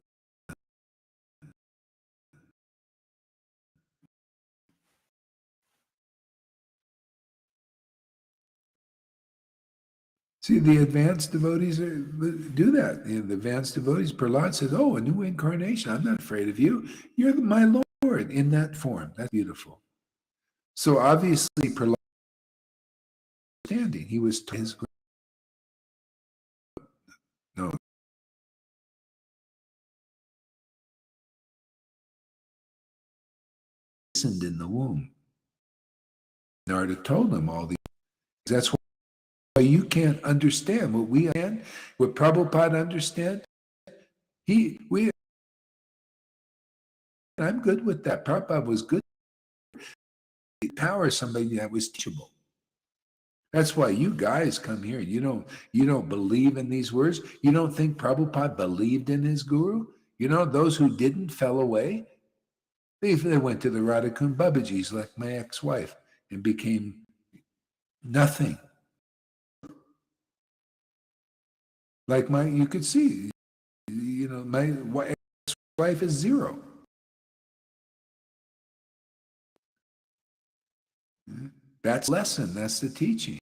See, the advanced devotees do that. The advanced devotees, Prahlad says, oh, a new incarnation. I'm not afraid of you. You're my Lord in that form. That's beautiful. So obviously, Prahlad was standing. He was his no. Listened in the womb. Narada told him all these. That's why you can't understand what we understand, what Prabhupada understand. I'm good with that. Prabhupada was good. Power somebody that was teachable. That's why you guys come here. You don't believe in these words. You don't think Prabhupada believed in his guru. Those who didn't fell away. They went to the Radhakund Babajis like my ex-wife and became nothing. Like you could see, my ex-wife is zero. That's lesson. That's the teaching.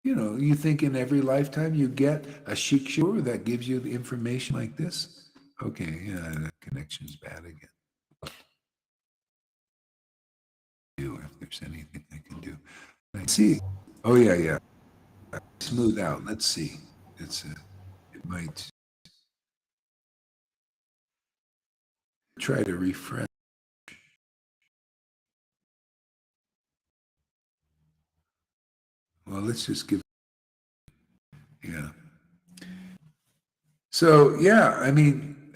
You think in every lifetime you get a shiksha that gives you the information like this? Okay, yeah, the connection's bad again. If there's anything I can do. Let's see. Oh, yeah. Smooth out. Let's see. It might try to refresh. Well, let's just give. Yeah. So, yeah, I mean,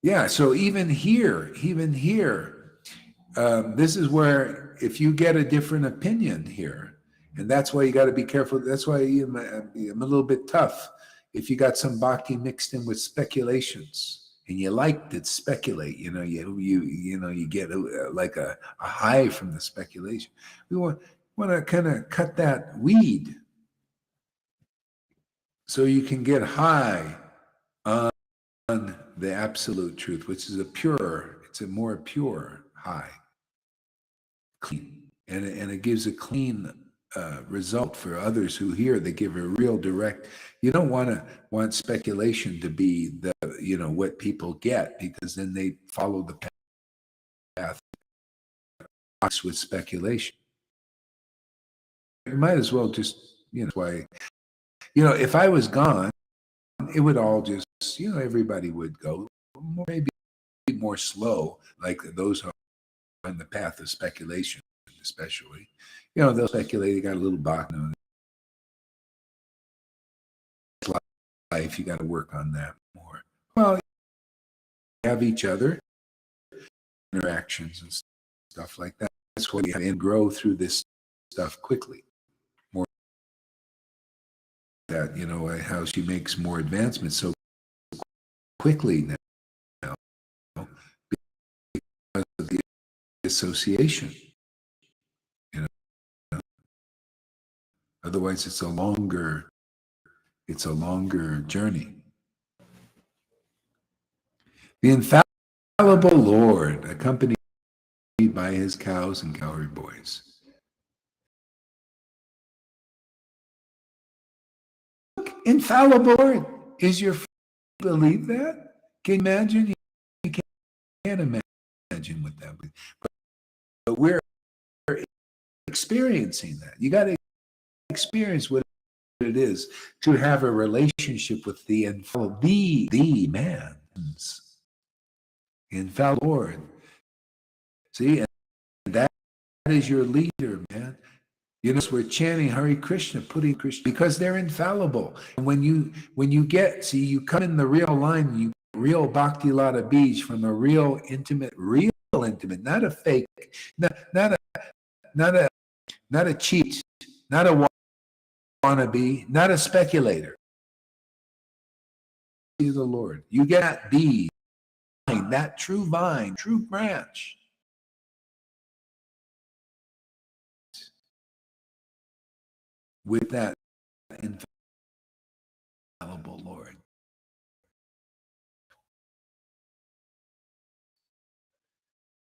yeah, so even here, this is where if you get a different opinion here, and that's why you got to be careful. That's why I'm a little bit tough. If you got some bhakti mixed in with speculations, and you like to speculate, you get like a high from the speculation. We want to kind of cut that weed so you can get high on the absolute truth, which is it's a more pure high, clean, and it gives a clean result for others who hear. They give a real direct. You don't want speculation to be the what people get, because then they follow the path with speculation. You might as well just, why, if I was gone, it would all just, everybody would go maybe more slow, like those who are on the path of speculation, especially. They'll speculate, they got a little box. Life, you got to work on that more. Well, you have each other, interactions and stuff like that. That's what we have, and grow through this stuff quickly. More that, how she makes more advancements so quickly now because of the association. Otherwise, it's a longer journey. The infallible Lord, accompanied by his cows and cowherd boys. Infallible Lord is your friend. Believe that? Can you imagine? You can't imagine what that would be. But we're experiencing that. You got to experience what it is to have a relationship with the infallible, the man, infallible Lord. See, and that is your leader, man. We're chanting Hare Krishna, putting Krishna, because they're infallible. And when you get, you come in the real line, you get real Bhakti Lata Beach from a real intimate, not a fake, not a cheat, not a wannabe, not a speculator. The Lord, you get that bead, that true vine, true branch. With that infallible Lord.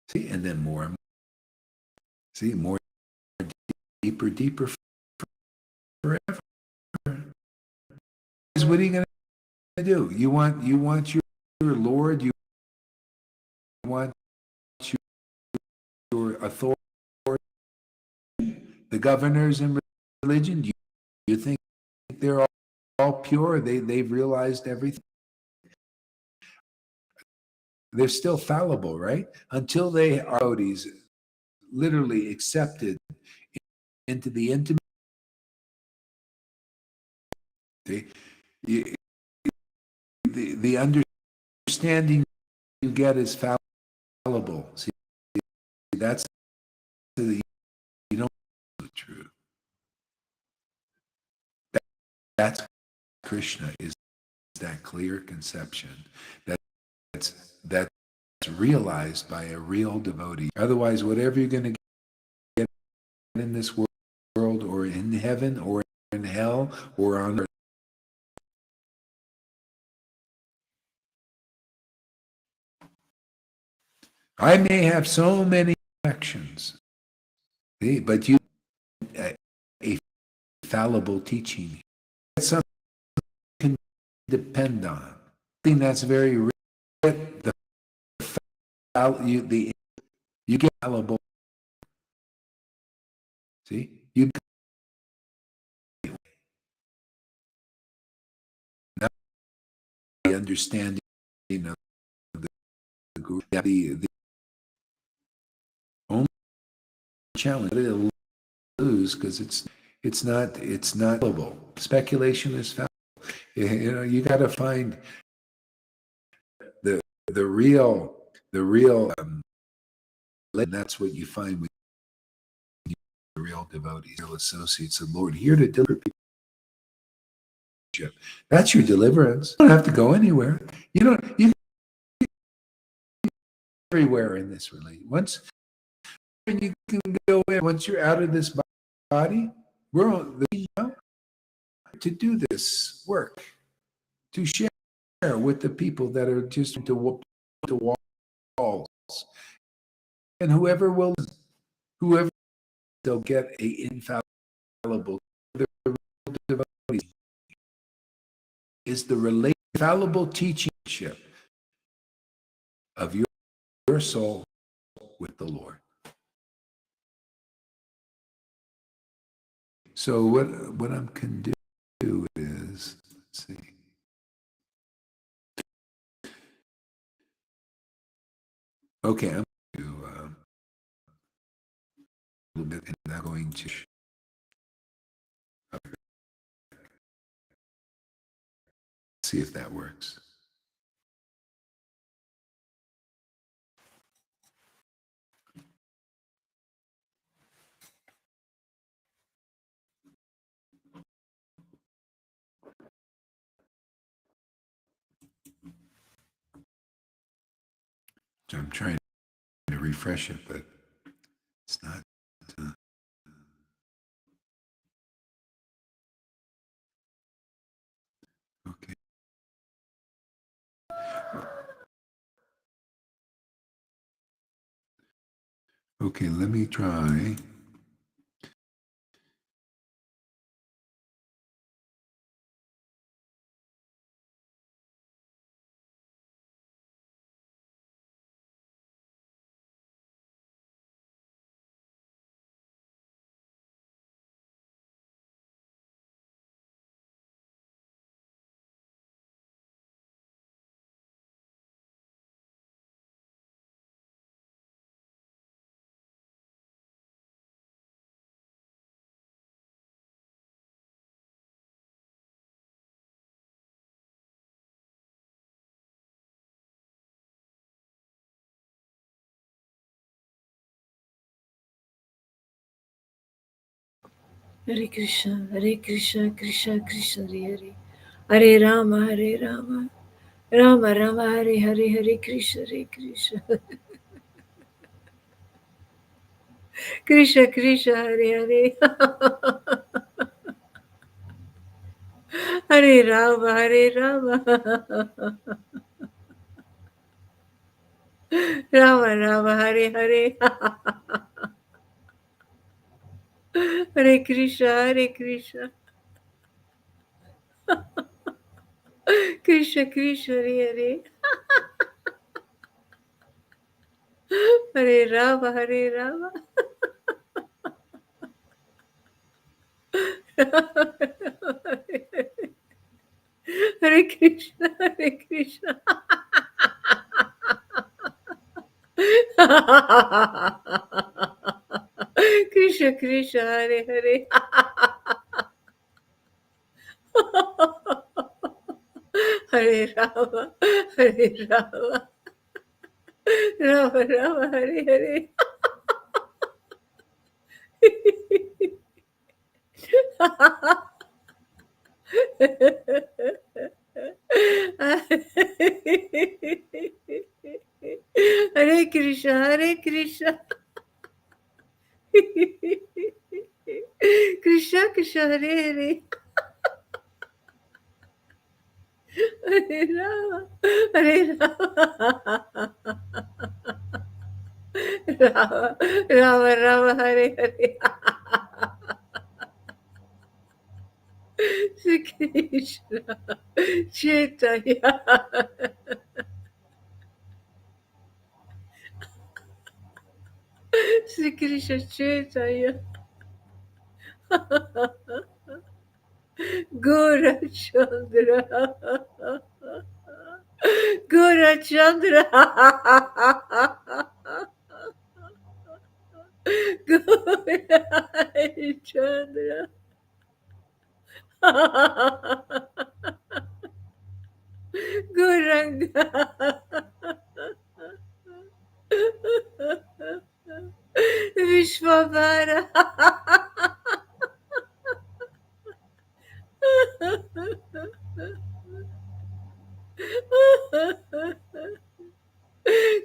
See, and then more and more. See, more deeper forever. What are you going to do? You want your Lord, you want your authority, the governors in religion, you think they're all pure? They've realized everything. They're still fallible, right? Until they are devotees, literally accepted into the intimate. The understanding you get is fallible. See, that's you don't know the truth. That's Krishna, is that clear conception that's realized by a real devotee. Otherwise, whatever you're going to get in this world, or in heaven, or in hell, or on earth, I may have so many actions, but you a fallible teaching. That's something you can depend on. Something that's very real. You get fallible. See, you now the understanding of the guru, the only challenge it'll lose, because it's not fallible. Speculation is fallible. You got to find the real. And that's what you find with the real devotees, real associates of the Lord, here to deliver people. That's your deliverance. You don't have to go anywhere. You can everywhere in this religion. Once you can go in, once you're out of this body, we're on to do this work, to share with the people that are just to walls. And whoever they'll get a infallible. The devotee is the infallible teaching of your soul with the Lord. So what I can do is, let's see. Okay, I'm going to do a little bit, and I'm going to see if that works. So I'm trying to refresh it, but it's not. Okay. Okay, let me try. Hare Krishna, Krishna Krishna, Hare Hare. Hare Rama, Rama Rama, Hare Hare, Hare Krishna, Krishna Krishna, Hare Hare. Hare Rama, Rama Rama, Hare Hare. Hare Krishna, Krishna Krishna, Hare Hare. Hare Rama, Hare Krishna, Krishna Krishna, Hare Hare. Hare Rama, Rama Rama, Hare Hare. Hare Krishna, Krishna Krishna, Hare Hare. Hare Rama, Rama Rama, Hare Hare. Sri Krishna Chaitanya, Sri Krishna Chaitanya, Gora Chandra, Gora Chandra, Gora Chandra. Guranga. Vishwavara.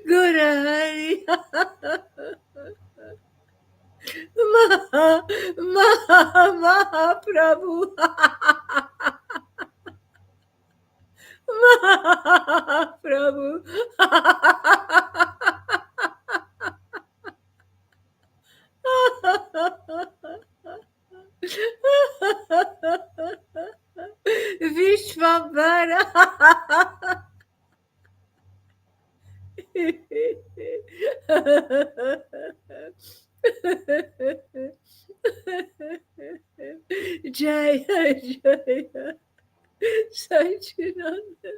Gurahari. Mahaprabhu. Mahaprabhu. Vishwambara. Jaya Jaya Sachinanda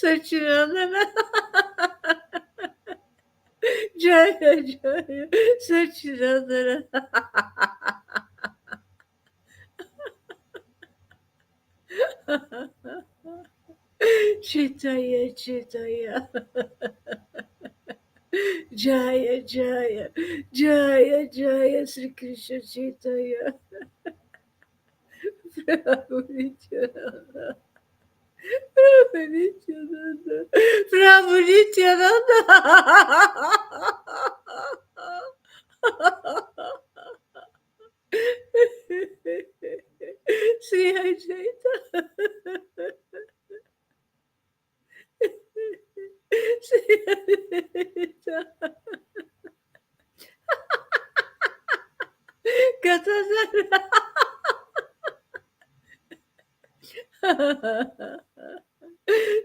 Sachinandana Jaya Jaya Sachinandana Chitaya Chitaya Jaya Jaya Jaya Jaya Sri Krishna Chaitanya Prabhu Nityananda Prabhu Nityananda Prabhu Nityananda Sri Ajaita Sri Ajaita Katazara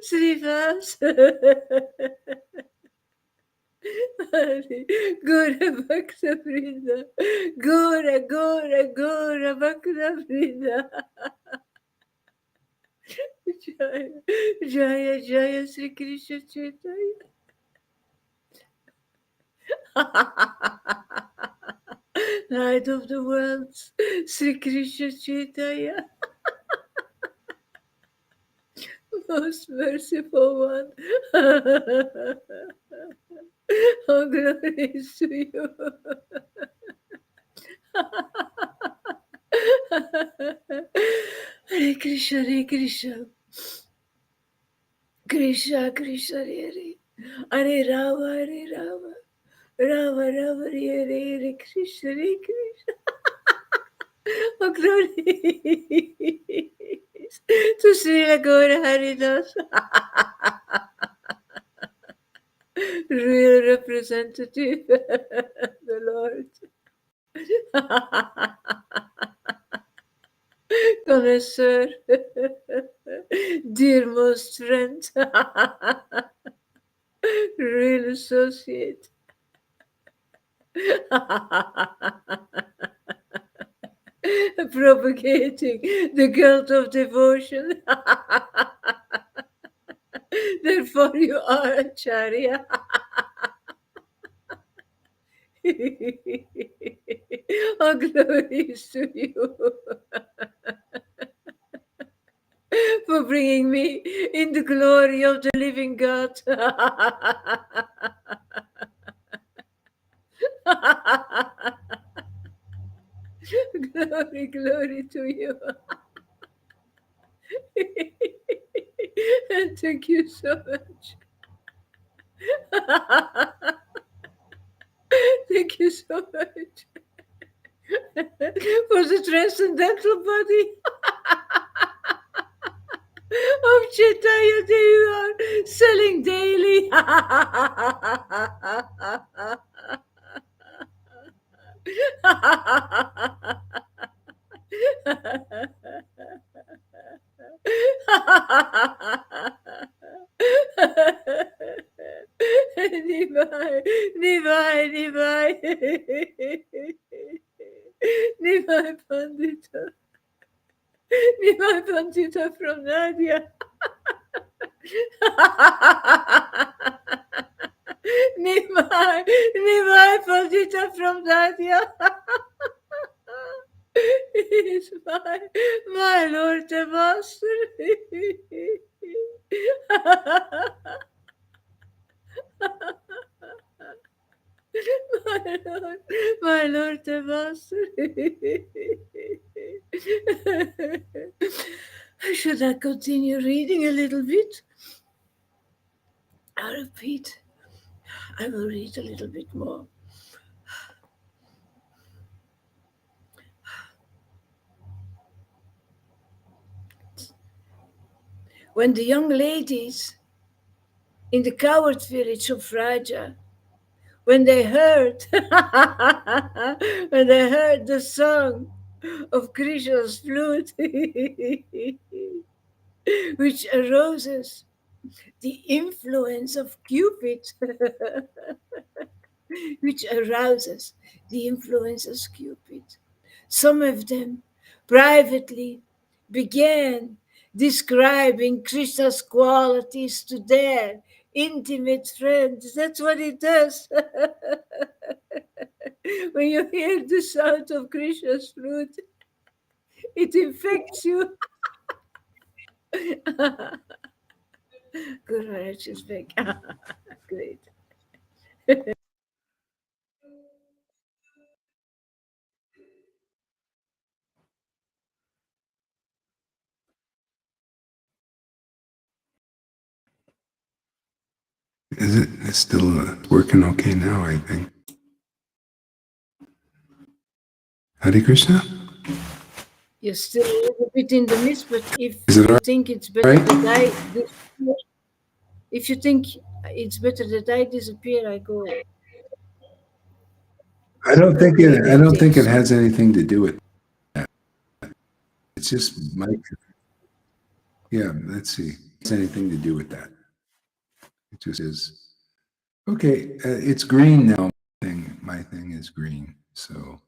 Srivas Gora Bhakta Vrinda Gora Gora Gora Bhakta Vrinda Jaya Jaya Jaya Sri Krishna Chaitanya Light of the world Sri Krishna Chaitanya Most merciful one all glory is to you Hare Krishna Hare Krishna Krishna Krishna Hare Hare Hare Rama Hare Rama Rama Rama Hare Hare Hare Krishna Hare Krishna Oh glory to Srila Gaura Haridas real representative the Lord connoisseur dear most friend real associate propagating the guilt of devotion. Therefore, you are Acharya. All glories to you for bringing me in the glory of the living God. Glory, glory to you. And thank you so much. Thank you so much for the transcendental body of Chaitanya that you are selling daily. Nivai, Nivai, Nivai, Nivai Pandita, Nivai Pandita from Nadia. Nivai, Nivai Pandita from Nadia. He's my Lord the Master. My Lord the Master. Should I continue reading a little bit? I repeat, I will read a little bit more. When the young ladies in the coward village of Raja, when they heard the song of Krishna's flute, which arouses the influence of Cupid, which arouses the influences Cupid. Some of them privately began describing Krishna's qualities to their intimate friends. That's what it does. When you hear the sound of Krishna's flute, it infects you. Good Maharaj is back. Great. Is it? It's still working okay now, I think. Hare Krishna? You're still a little bit in the mist, but if Is it you all think it's better right? that I disappear, if you think it's better that I disappear, I go. I Maybe it don't think takes it some. has anything to do with that. It's just my, yeah, let's see. It's anything to do with that. It just is. Okay, it's green now. My thing is green. So,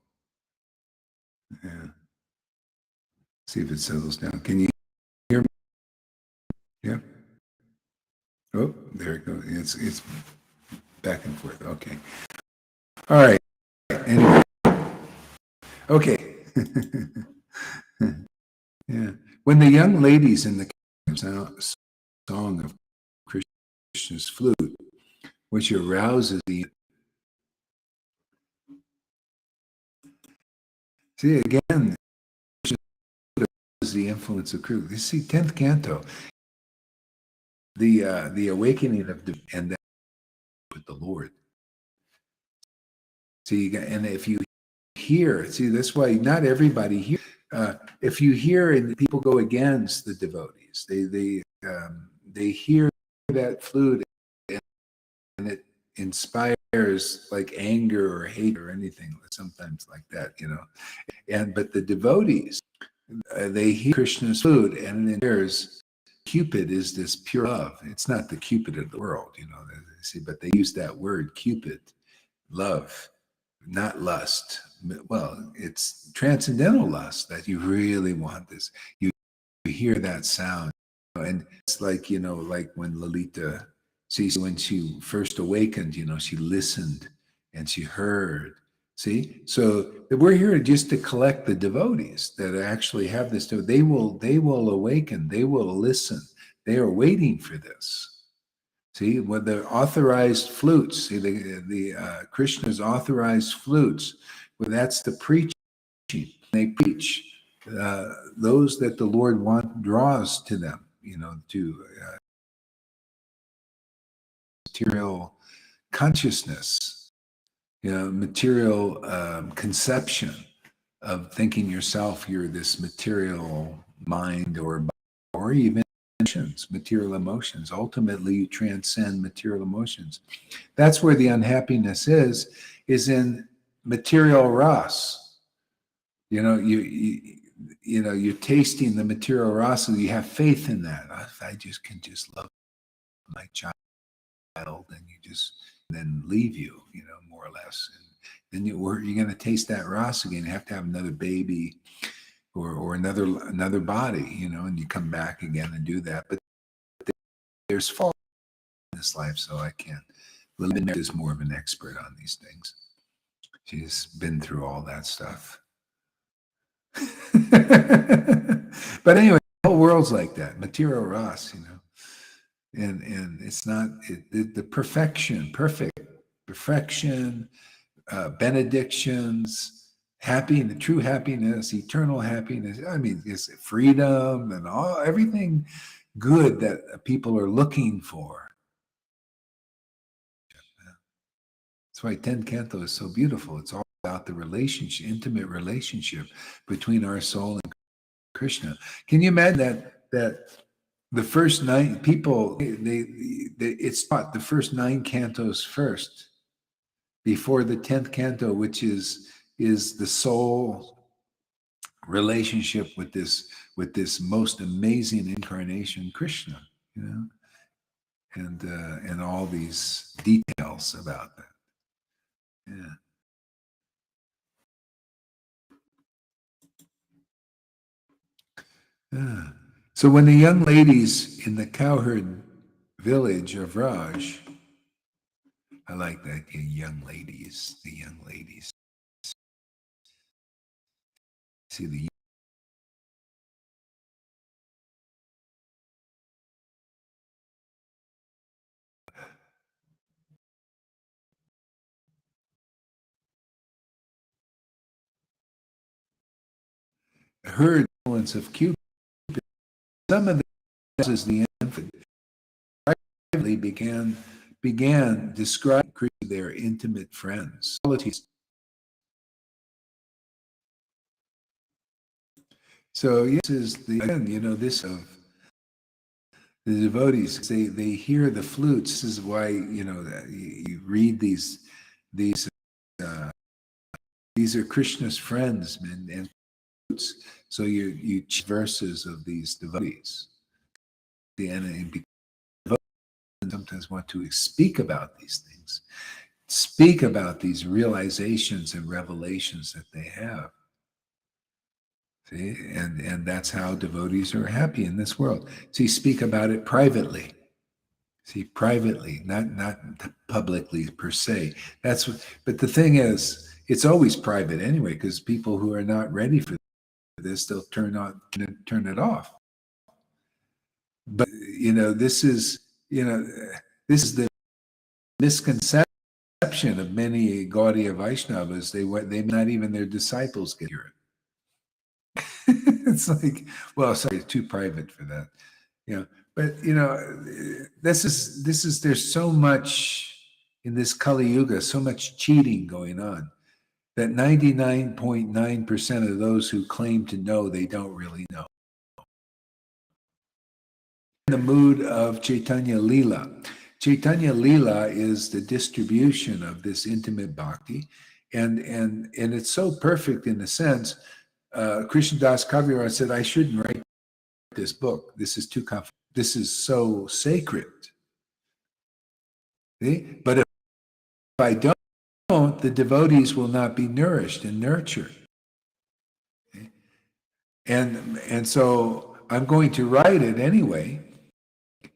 yeah. See if it settles down. Can you hear me? Yeah. Oh, there it goes. It's back and forth. Okay. All right. Anyway. Okay. Yeah. When the young ladies in the song of Krishna's flute, which arouses the, see again, is the influence of Krishna. You see, 10th canto, the awakening of and that with the Lord. See, you got, and if you hear, see, that's why not everybody hear. If you hear and people go against the devotees, they hear that flute and it inspires like anger or hate or anything, sometimes like that, you know. And but the devotees, they hear Krishna's flute and it inspires. Cupid is this pure love. It's not the Cupid of the world, you know. See, but they use that word Cupid, love, not lust. Well, it's transcendental lust that you really want this. You hear that sound, and it's like, you know, like when Lalita, see, when she first awakened, you know, she listened and she heard. See, so we're here just to collect the devotees that actually have this. They will awaken. They will listen. They are waiting for this. See, when the authorized flutes, see the Krishna's authorized flutes, well, that's the preaching. They preach those that the Lord draws to them, you know, to material consciousness, you know, material conception of thinking yourself you're this material mind or even material emotions. Ultimately, you transcend material emotions. That's where the unhappiness is in material rasa. You know, you know, you're tasting the material rasa. You have faith in that. If I just can just love my child, and you just then leave you know, more or less. And then you're going to taste that rasa again. You have to have another baby or another body, you know, and you come back again and do that. But there's fault in this life, so I can't. Linda is more of an expert on these things. She's been through all that stuff. But anyway, the whole world's like that, material rasa, you know, and it's not the perfection, benedictions, true happiness, eternal happiness. I mean, it's freedom and everything good that people are looking for. That's why 10 Canto is so beautiful. It's all about the relationship, intimate relationship between our soul and Krishna. Can you imagine that the first 9 people, it's taught the first 9 cantos first before the 10th canto, which is the soul relationship with this most amazing incarnation, Krishna, you know, and all these details about that. Yeah. Yeah. So when the young ladies in the cowherd village of Raj, I like that, the young ladies, the young ladies. See the herd influence of Cupid. Some of the as the infant privately began describing their intimate friends. Qualities. So this is the again, this of the devotees. They hear the flutes. This is why that you read these these are Krishna's friends, and flutes. So you verses of these devotees. And sometimes want to speak about these things, speak about these realizations and revelations that they have. See, and that's how devotees are happy in this world. See, speak about it privately. See, privately, not publicly per se. That's what. But the thing is, it's always private anyway, because people who are not ready for this, they'll turn it off. But this is this is the misconception of many Gaudiya Vaishnavas. They not even their disciples get hear it. It's like, well, sorry, too private for that. But this is there's so much in this Kali Yuga, so much cheating going on that 99.9% of those who claim to know, they don't really know. In the mood of Chaitanya Leela. Chaitanya Leela is the distribution of this intimate bhakti, and it's so perfect in a sense. Krishnadas Kaviraj said, I shouldn't write this book. This is too complicated. This is so sacred. See? But if I don't, the devotees will not be nourished and nurtured. Okay? And so I'm going to write it anyway.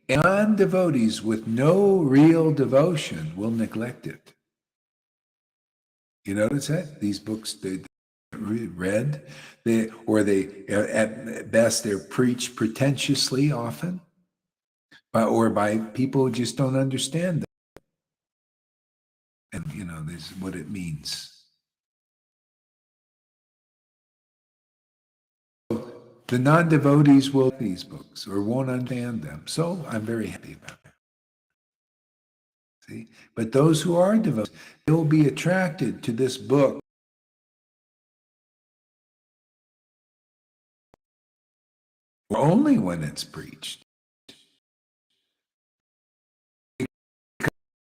Non-devotees with no real devotion will neglect it. You notice that? These books, they read, at best, they're preached pretentiously often, or by people who just don't understand them. And, this is what it means. The non-devotees will read these books or won't understand them. So I'm very happy about that. See? But those who are devotees, they will be attracted to this book only when it's preached.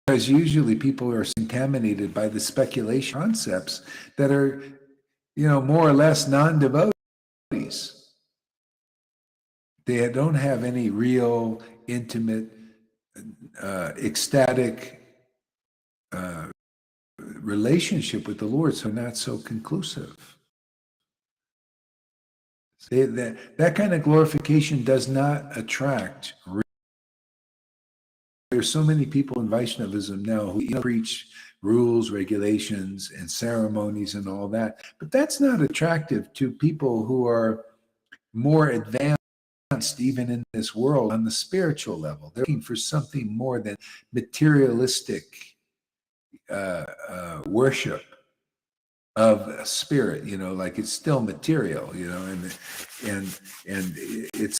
Because usually people are contaminated by the speculation concepts that are, more or less non-devotees. They don't have any real, intimate, ecstatic relationship with the Lord, so not so conclusive. That kind of glorification does not attract. There's so many people in Vaishnavism now who preach rules, regulations, and ceremonies and all that, but that's not attractive to people who are more advanced even in this world on the spiritual level. They're looking for something more than materialistic worship of spirit, like it's still material, and it's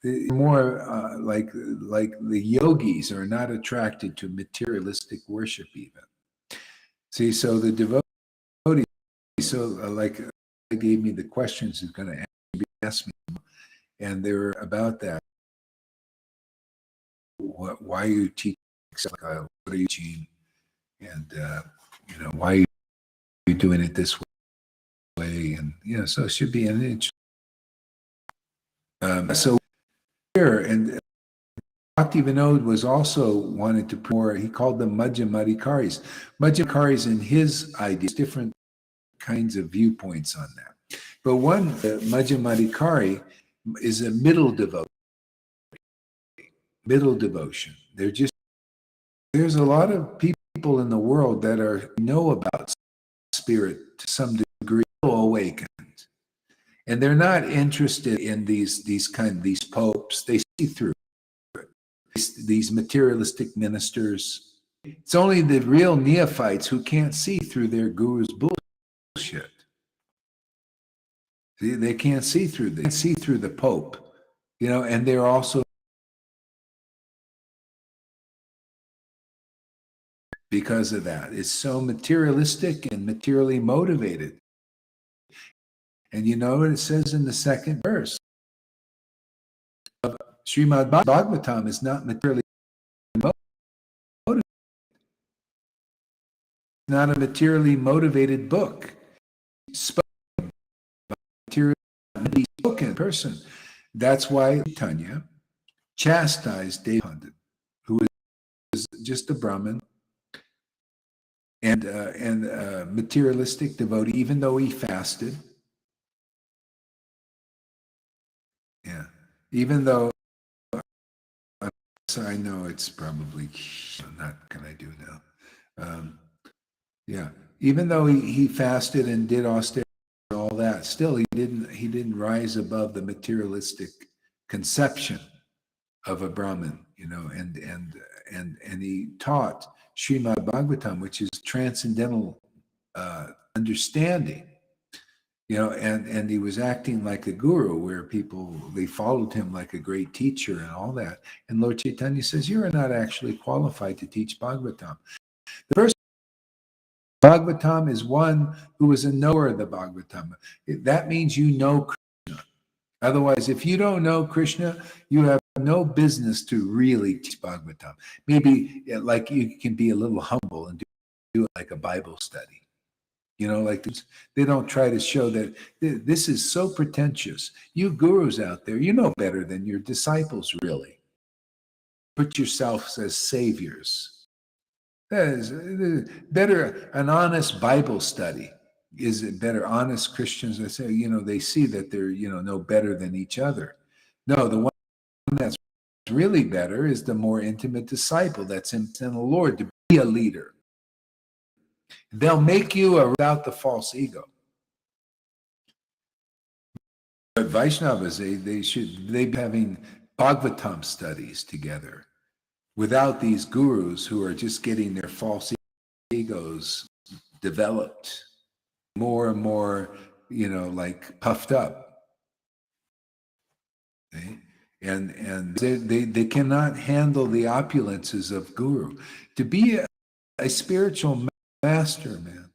more like the yogis are not attracted to materialistic worship even. See, so the devotees, so like gave me the questions he's going to ask me, and they were about that. Why are you teaching? What are you teaching? And why are you doing it this way? And so it should be an inch. So here and Bhaktivinoda was also wanted to more, he called them Madhyamadikaris. Madhyamadikaris in his ideas, different kinds of viewpoints on that. But one, Madhyamadikari, is a middle devotion. There's a lot of people in the world that know about spirit to some degree, awakened. And they're not interested in these popes. They see through it. These materialistic ministers. It's only the real neophytes who can't see through their guru's bullshit. See, they can't see through. They can't see through the pope, and they're also, because of that, it's so materialistic and materially motivated. And you know what it says in the second verse of Srimad Bhagavatam is not materially motivated. It's not a materially motivated book. Spoken by materially spoken person. That's why Caitanya chastised Devapandit, who was just a Brahmin and a materialistic devotee, even though he fasted. Yeah, even though I know it's probably not going to do now. Yeah, even though he fasted and did austerity and all that, still he didn't rise above the materialistic conception of a Brahmin, and he taught Srimad Bhagavatam, which is transcendental understanding. And he was acting like a guru, where they followed him like a great teacher and all that. And Lord Caitanya says, you're not actually qualified to teach Bhagavatam. The first Bhagavatam is one who is a knower of the Bhagavatam. That means you know Krishna. Otherwise, if you don't know Krishna, you have no business to really teach Bhagavatam. Maybe like you can be a little humble and do it like a Bible study. Like this, they don't try to show that this is so pretentious. You gurus out there, you know better than your disciples, really. Put yourselves as saviors. That is better. An honest Bible study is better. Honest Christians, I say, they see that they're, no better than each other. No, the one that's really better is the more intimate disciple that's in the Lord, to be a leader. They'll make you without the false ego. But Vaishnavas, they be having Bhagavatam studies together without these gurus who are just getting their false egos developed more and more, like puffed up. Okay? And they cannot handle the opulences of guru. To be a spiritual master, man.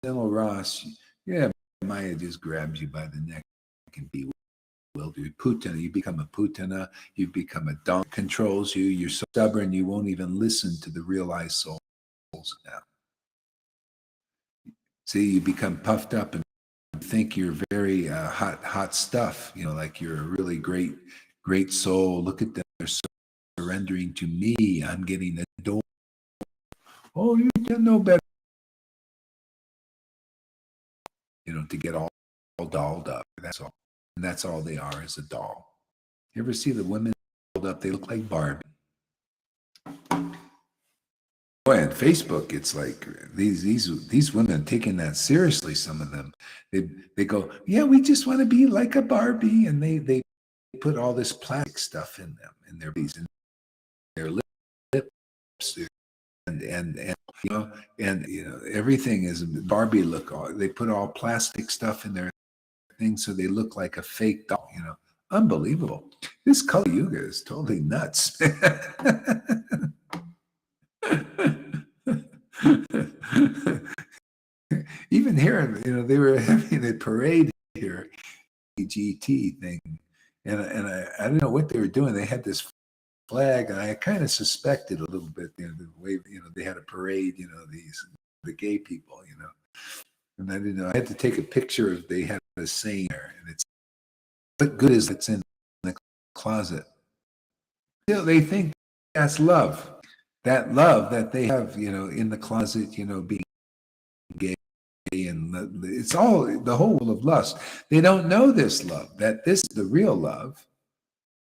Ras, yeah, Maya just grabs you by the neck and be bewildered. Putana, you become a putana, you become a donkey, controls you, you're so stubborn you won't even listen to the realized souls now. See, you become puffed up and think you're very hot stuff, like you're a really great soul. Look at them, they're surrendering to me. I'm getting adored. Oh, you can know better. To get all dolled up. That's all. And that's all they are, is a doll. You ever see the women dolled up? They look like Barbie. Boy, on Facebook, it's like these women taking that seriously. Some of them, they go, yeah, we just want to be like a Barbie, and they put all this plastic stuff in them, in their bodies, in their lips, and everything is Barbie look. They put all plastic stuff in their things so they look like a fake doll. Unbelievable. This Kali Yuga is totally nuts. Even here, they were having a parade here, GT thing, and I don't know what they were doing. They had this flag, and I kind of suspected a little bit, the way they had a parade, the gay people, and I didn't know. I had to take a picture of. They had a saying there, and it's what good is it's in the closet. Still, they think that's love. That love that they have, in the closet, being gay, and it's all the whole of lust. They don't know this love, that this is the real love.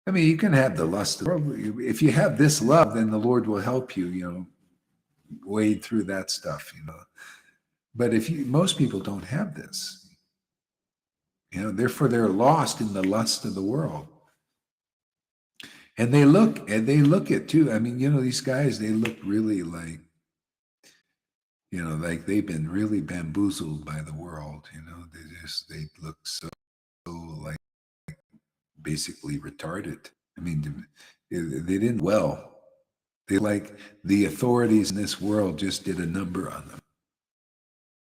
I mean, you can have the lust of the world. If you have this love, then the Lord will help you, wade through that stuff, But most people don't have this, therefore they're lost in the lust of the world. And they look at too. I mean, these guys, they look really like, like they've been really bamboozled by the world, they look so like basically retarded. I mean, they didn't well. They like the authorities in this world just did a number on them,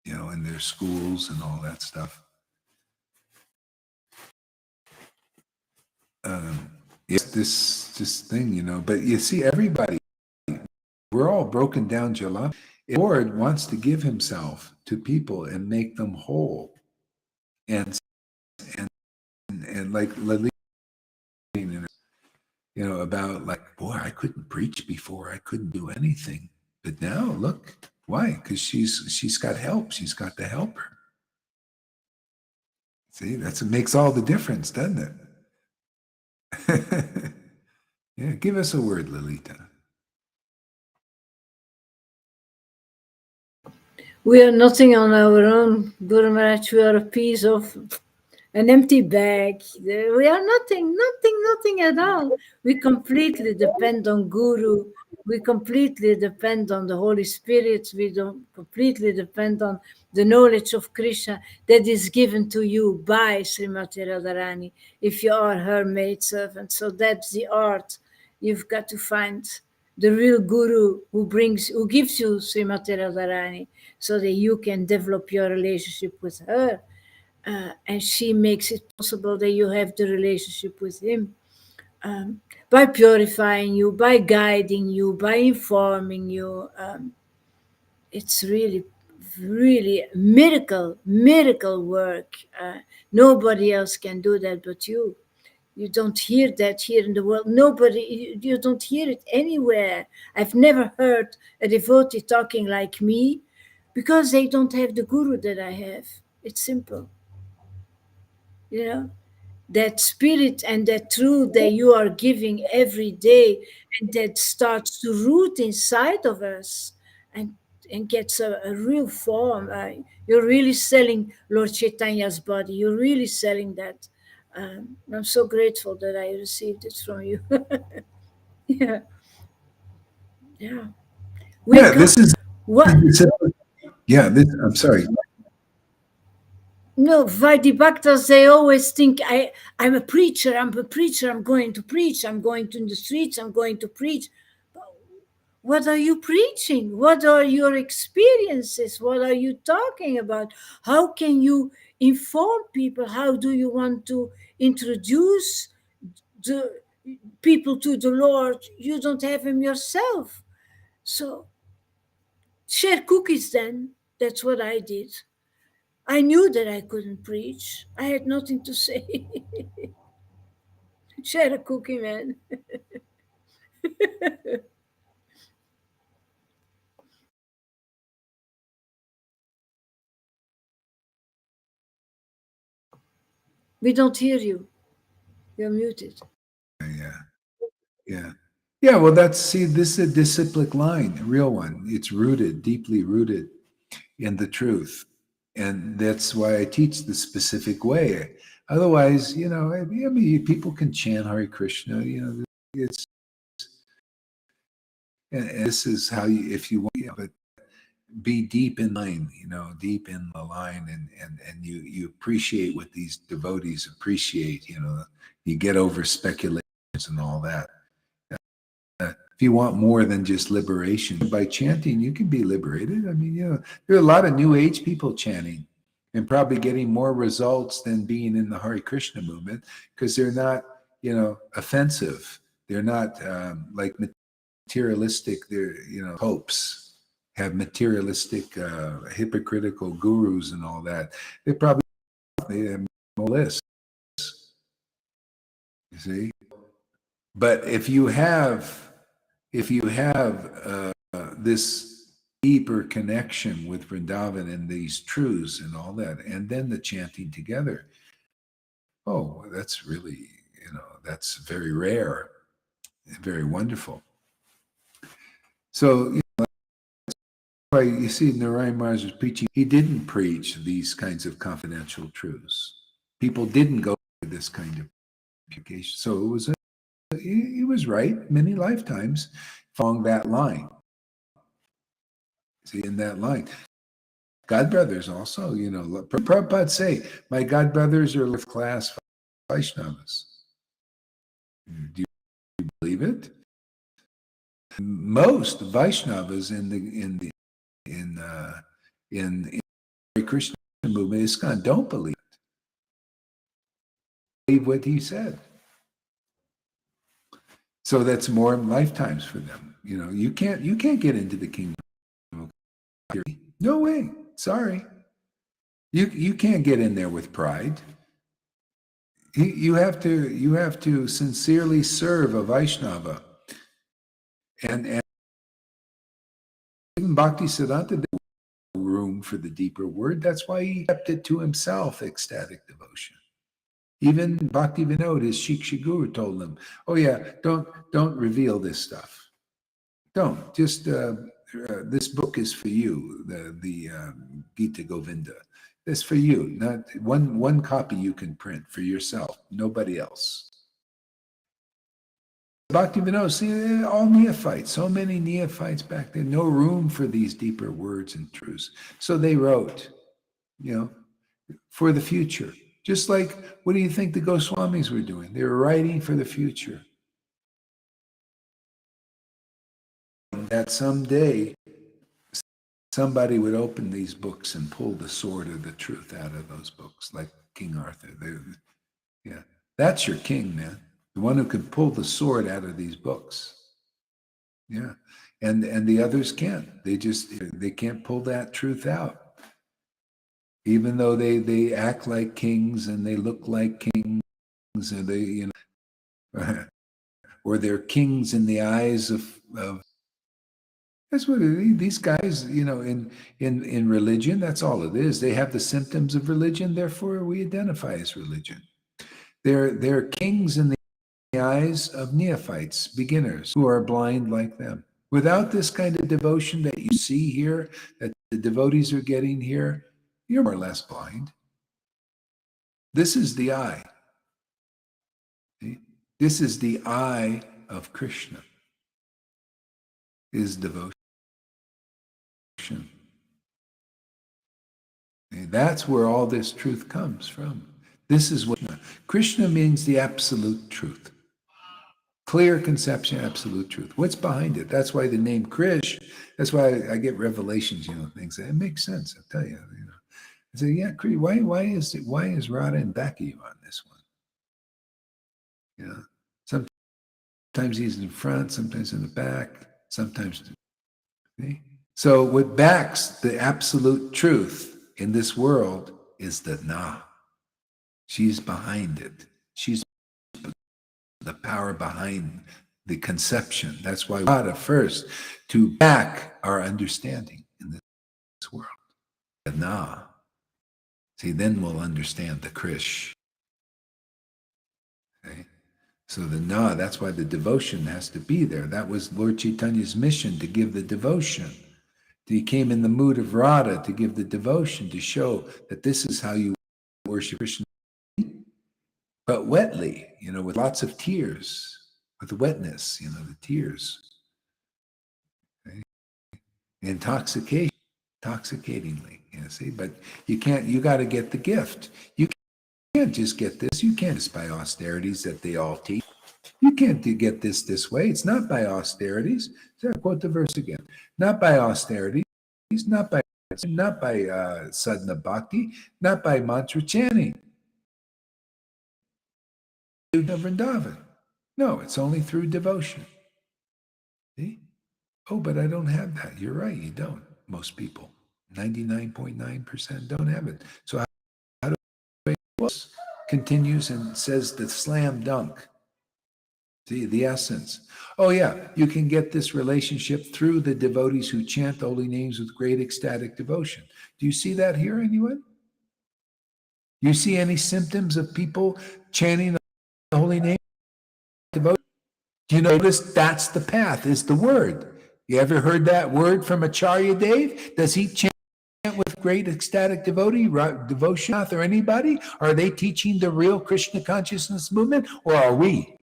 in their schools and all that stuff. It's this thing, but you see, everybody, we're all broken down Jalab. The Lord wants to give himself to people and make them whole. And like Lalita, about like, boy, I couldn't preach before. I couldn't do anything. But now look, why? Because she's got help. She's got the helper. See, it makes all the difference, doesn't it? Yeah, give us a word, Lalita. We are nothing on our own, Guru Maharaj. We are a piece of an empty bag. We are nothing at all. We completely depend on Guru. We completely depend on the Holy Spirit. We don't completely depend on the knowledge of Krishna that is given to you by Srimati Radharani, if you are her maidservant. So that's the art. You've got to find the real Guru who gives you Srimati Radharani, so that you can develop your relationship with her. And she makes it possible that you have the relationship with him, by purifying you, by guiding you, by informing you. It's really miracle work. Nobody else can do that but you. You don't hear that here in the world. You don't hear it anywhere. I've never heard a devotee talking like me, because they don't have the Guru that I have. It's simple. That spirit and that truth that you are giving every day, and that starts to root inside of us, and gets a real form. You're really selling Lord Chaitanya's body. You're really selling that. I'm so grateful that I received it from you. Yeah. This is what? I'm sorry. No, Vaidhi Bhaktas, they always think I'm a preacher, I'm going to preach, I'm going to the streets, I'm going to preach. What are you preaching? What are your experiences? What are you talking about? How can you inform people? How do you want to introduce the people to the Lord? You don't have him yourself. So share cookies then. That's what I did. I knew that I couldn't preach. I had nothing to say. Share a cookie, man. We don't hear you. You're muted. Yeah. Well, this is a disciplic line, a real one. It's rooted, deeply rooted in the truth. And that's why I teach the specific way. Otherwise, I mean, people can chant Hare Krishna, it's, and this is how if you want, but be deep in line, deep in the line, and you appreciate what these devotees appreciate, you get over speculations and all that. If you want more than just liberation, by chanting, you can be liberated. I mean, there are a lot of New Age people chanting and probably getting more results than being in the Hare Krishna movement, because they're not, offensive. They're not like materialistic. They're, popes have materialistic, hypocritical gurus and all that. They have more lists. You see? But if you have this deeper connection with Vrindavan and these truths and all that, and then the chanting together, oh, that's really, that's very rare and very wonderful. So, why you see Narayan Maharaj was preaching, he didn't preach these kinds of confidential truths. People didn't go through this kind of education. So it was he was right many lifetimes along that line. See, in that line. God brothers also, Prabhupada say, my God brothers are fifth class Vaishnavas. Do you believe it? Most Vaishnavas in Krishna movement, ISKCON, don't believe it. Believe what he said. So that's more lifetimes for them. You can't get into the kingdom. No way. Sorry. You can't get in there with pride. You have to sincerely serve a Vaishnava. And even Bhaktisiddhanta didn't have room for the deeper word. That's why he kept it to himself, ecstatic devotion. Even Bhakti Vinod, his Shiksha Guru, told him, oh yeah, don't reveal this stuff. Don't. Just this book is for you, the Gita Govinda. It's for you. Not one copy you can print for yourself, nobody else. Bhakti Vinod, see, all neophytes, so many neophytes back then, no room for these deeper words and truths. So they wrote, for the future. Just like, what do you think the Goswamis were doing? They were writing for the future. That someday somebody would open these books and pull the sword of the truth out of those books, like King Arthur. That's your king, man. The one who can pull the sword out of these books. Yeah. And the others can't. They can't pull that truth out. Even though they act like kings and they look like kings, and they, or they're kings in the eyes of that's what it is. These guys, in religion, that's all it is. They have the symptoms of religion, therefore we identify as religion. They're kings in the eyes of neophytes, beginners, who are blind like them. Without this kind of devotion that you see here, that the devotees are getting here, you're more or less blind. This is the eye. See? This is the eye of Krishna, is devotion. And that's where all this truth comes from. This is what Krishna means, the absolute truth. Clear conception, absolute truth. What's behind it? That's why the name Krish, that's why I get revelations, things. It makes sense, I'll tell you. I say, yeah, why is Radha and Baki on this one? Sometimes he's in front, sometimes in the back, sometimes. See? So what backs the absolute truth in this world is the Na. She's behind it. She's the power behind the conception. That's why Radha first, to back our understanding in this world. The Na. See, then we'll understand the Krish. Okay? So the Na, that's why the devotion has to be there. That was Lord Chaitanya's mission, to give the devotion. He came in the mood of Radha to give the devotion, to show that this is how you worship Krishna. But wetly, with lots of tears, with wetness, the tears. Okay? Intoxicatingly, see, but you got to get the gift. You can't just get this. You can't just by austerities that they all teach. You can't get this way. It's not by austerities. So I'll quote the verse again. Not by austerities, not by sadhana bhakti, not by mantra chanting. Vrindavan. No, it's only through devotion. See? Oh, but I don't have that. You're right, you don't. Most people, 99.9% don't have it. So how do I continues and says the slam dunk. See, the essence. Oh, yeah, you can get this relationship through the devotees who chant holy names with great ecstatic devotion. Do you see that here, anyone? You see any symptoms of people chanting the holy name devotion? Do you notice that's the path, is the word? You ever heard that word from Acharya Dave? Does he chant with great ecstatic devotion, or anybody? Are they teaching the real Krishna consciousness movement, or are we?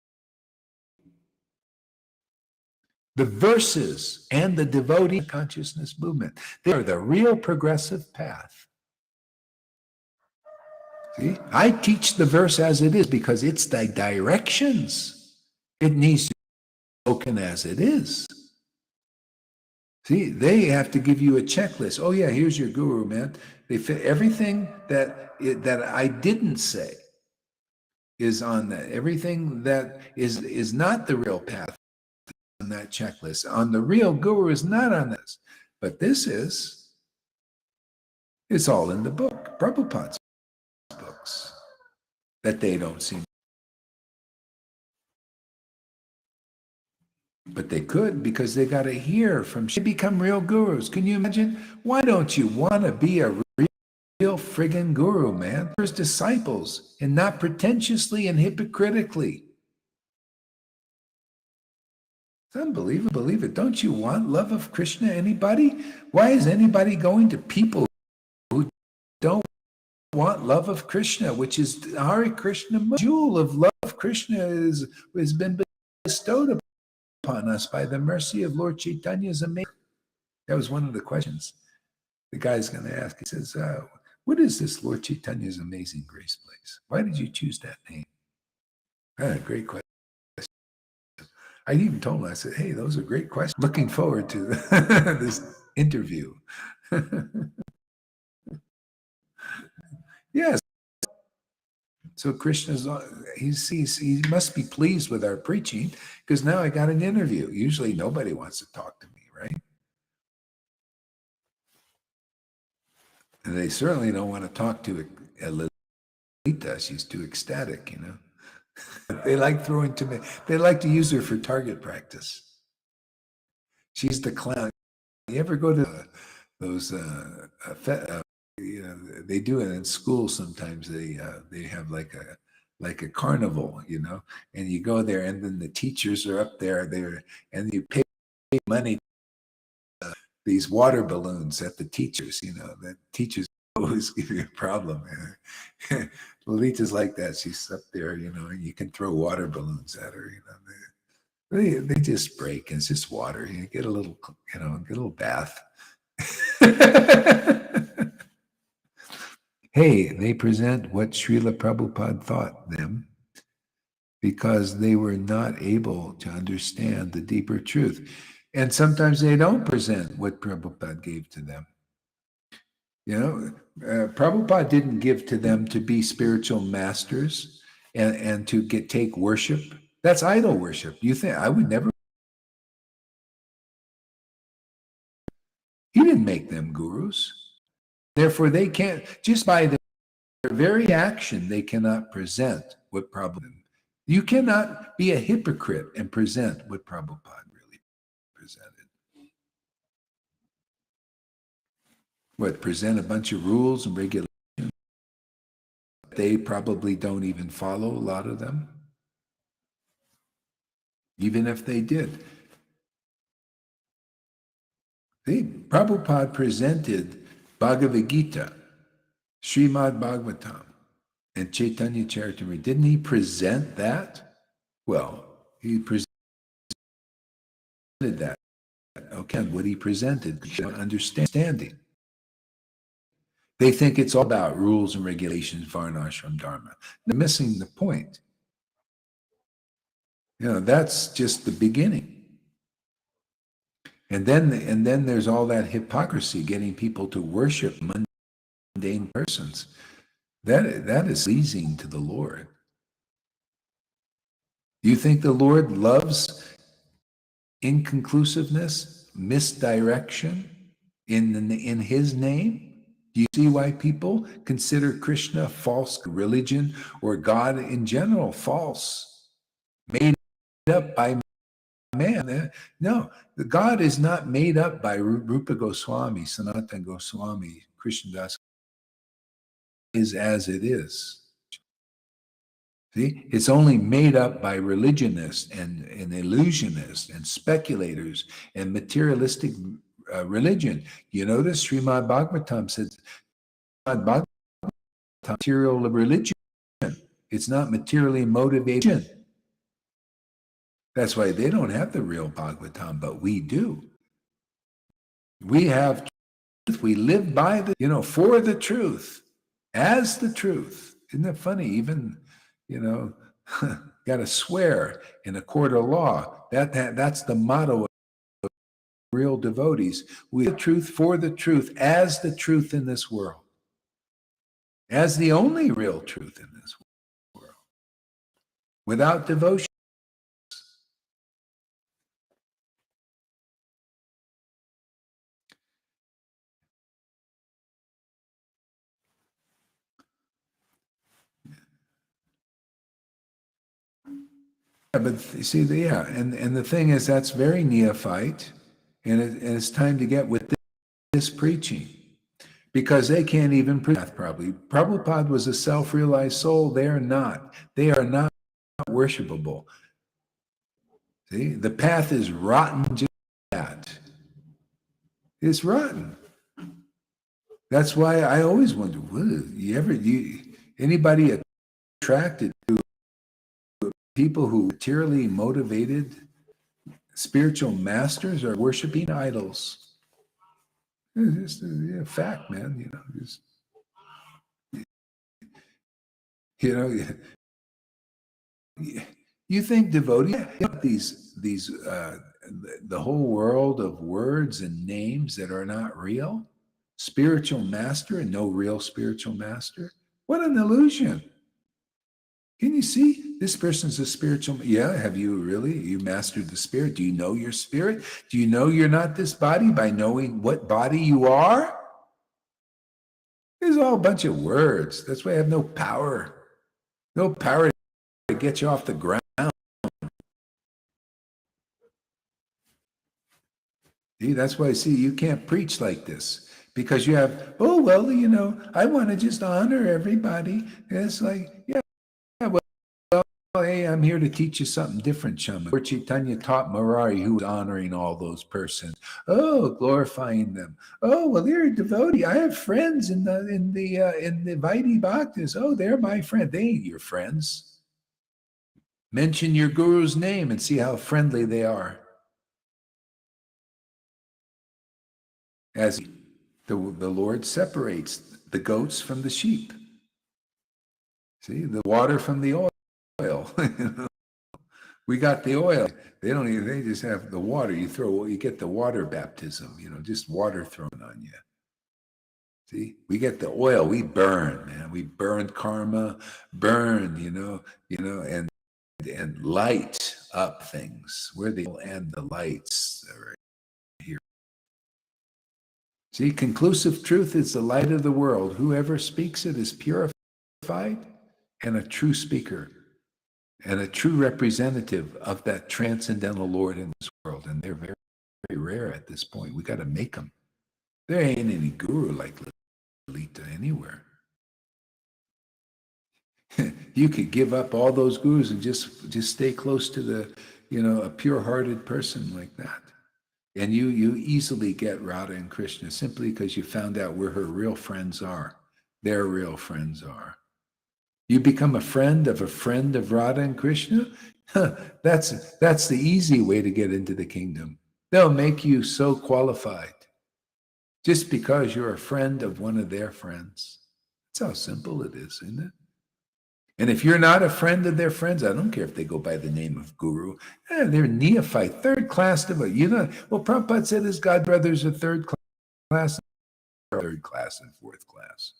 The verses and the devotee consciousness movement, they are the real progressive path. See, I teach the verse as it is because it's the directions. It needs to be spoken as it is. See, they have to give you a checklist. Oh yeah, here's your guru, man. They fit everything that I didn't say is on that. Everything that is not the real path on that checklist. On the real guru is not on this, but this is. It's all in the book, Prabhupada's books, that they don't seem. But they could, because they got to hear from. They become real gurus. Can you imagine? Why don't you want to be a real friggin' guru, man? There's disciples, and not pretentiously and hypocritically. It's unbelievable. Believe it. Don't you want love of Krishna, anybody? Why is anybody going to people who don't want love of Krishna, which is Hare Krishna, jewel of love of Krishna has been bestowed upon us by the mercy of Lord Caitanya's amazing. That was one of the questions the guy's going to ask. He says, what is this Lord Caitanya's amazing grace place? Why did you choose that name? Great question. I even told him, I said, hey, those are great questions. Looking forward to this interview. Yes. So Krishna's, he must be pleased with our preaching, because now I got an interview. Usually nobody wants to talk to me, right? And they certainly don't want to talk to Lalita. She's too ecstatic, you know. They like they like to use her for target practice. She's the clown. You ever go to those, you know, they do it in school sometimes. They have like a carnival, you know, and you go there, and then the teachers are up there, and you pay money these water balloons at the teachers, you know, the teachers always give you a problem. Lolita's like that. She's up there, you know, and you can throw water balloons at her, you know. They just break, and it's just water. You get a little, you know, get a little bath. Hey, they present what Srila Prabhupada thought them, because they were not able to understand the deeper truth. And sometimes they don't present what Prabhupada gave to them. You know, Prabhupada didn't give to them to be spiritual masters and to take worship. That's idol worship. You think I would never? He didn't make them gurus. Therefore, they can't, just by their very action, they cannot present what Prabhupada. You cannot be a hypocrite and present what Prabhupada really presented. What, present a bunch of rules and regulations? They probably don't even follow, a lot of them. Even if they did. Prabhupada presented Bhagavad Gita, Srimad Bhagavatam, and Chaitanya Charitamrita. Didn't he present that? Well, he presented that. Okay, what he presented, understanding. They think it's all about rules and regulations, varnashram dharma. They're missing the point. You know, that's just the beginning. And then there's all that hypocrisy, getting people to worship mundane persons. That is pleasing to the Lord. Do you think the Lord loves inconclusiveness, misdirection in his name? Do you see why people consider Krishna false religion, or God in general false, made up by man. No, the God is not made up by Rupa Goswami, Sanatana Goswami, Krishnadas, is as it is. See, it's only made up by religionists and illusionists and speculators and materialistic religion. You notice Srimad Bhagavatam says Bhagavatam material religion. It's not materially motivation. That's why they don't have the real Bhagavatam, but we do. We have truth. We live by the, for the truth, as the truth. Isn't that funny? Even, got to swear in a court of law. That's the motto of real devotees. We the truth for the truth, as the truth in this world, as the only real truth in this world. Without devotion. Yeah, but you see, and the thing is, that's very neophyte, and it's time to get with this preaching, because they can't even preach probably. Prabhupada was a self-realized soul. They are not worshipable. See, the path is rotten. Just that it's rotten. That's why I always wonder: anybody attracted to people who materially motivated spiritual masters are worshiping idols? It's just a fact, man. You think devotees, these the whole world of words and names that are not real, spiritual master and no real spiritual master? What an illusion. Can you see this person's a spiritual? Yeah, have you mastered the spirit? Do you know your spirit? Do you know you're not this body by knowing what body you are? There's all a bunch of words. That's why I have no power. No power to get you off the ground. See, that's why you can't preach like this, because you have, I want to just honor everybody. And it's like, hey, I'm here to teach you something different, Chama. Lord Caitanya taught Murari, who was honoring all those persons. Oh, glorifying them. Oh, well, they're a devotee. I have friends in the Vaidhi Bhaktas. Oh, they're my friend. They ain't your friends. Mention your guru's name and see how friendly they are. As the Lord separates the goats from the sheep. See, the water from the oil. We got the oil. They just have the water. You get the water baptism, just water thrown on you. See, we get the oil, we burn, man. We burn karma, and light up things. Where the and the lights are here. See, conclusive truth is the light of the world. Whoever speaks it is purified and a true speaker and a true representative of that transcendental Lord in this world. And they're very, very rare at this point. We got to make them. There ain't any guru like Lalita anywhere. You could give up all those gurus and just stay close to the, a pure-hearted person like that. And you easily get Radha and Krishna simply because you found out where her real friends are. Their real friends are. You become a friend of Radha and Krishna? That's the easy way to get into the kingdom. They'll make you so qualified just because you're a friend of one of their friends. That's how simple it is, isn't it? And if you're not a friend of their friends, I don't care if they go by the name of guru. They're neophyte, third class devotee. Prabhupada said his god brothers are third class and fourth class.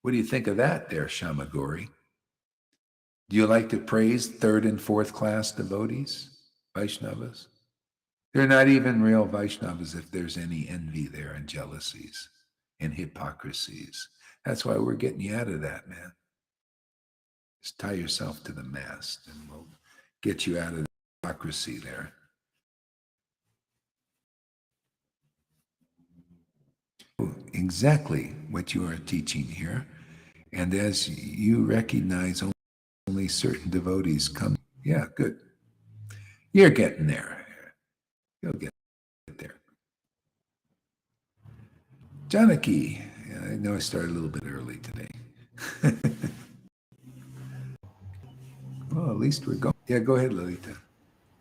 What do you think of that there, Shamagori? Do you like to praise third and fourth class devotees, Vaishnavas? They're not even real Vaishnavas if there's any envy there and jealousies and hypocrisies. That's why we're getting you out of that, man. Just tie yourself to the mast and we'll get you out of hypocrisy there. Exactly what you are teaching here. And as you recognize only certain devotees come, yeah, good. You're getting there. You'll get there. Janaki, I know I started a little bit early today. Well, at least we're going. Yeah, go ahead, Lolita.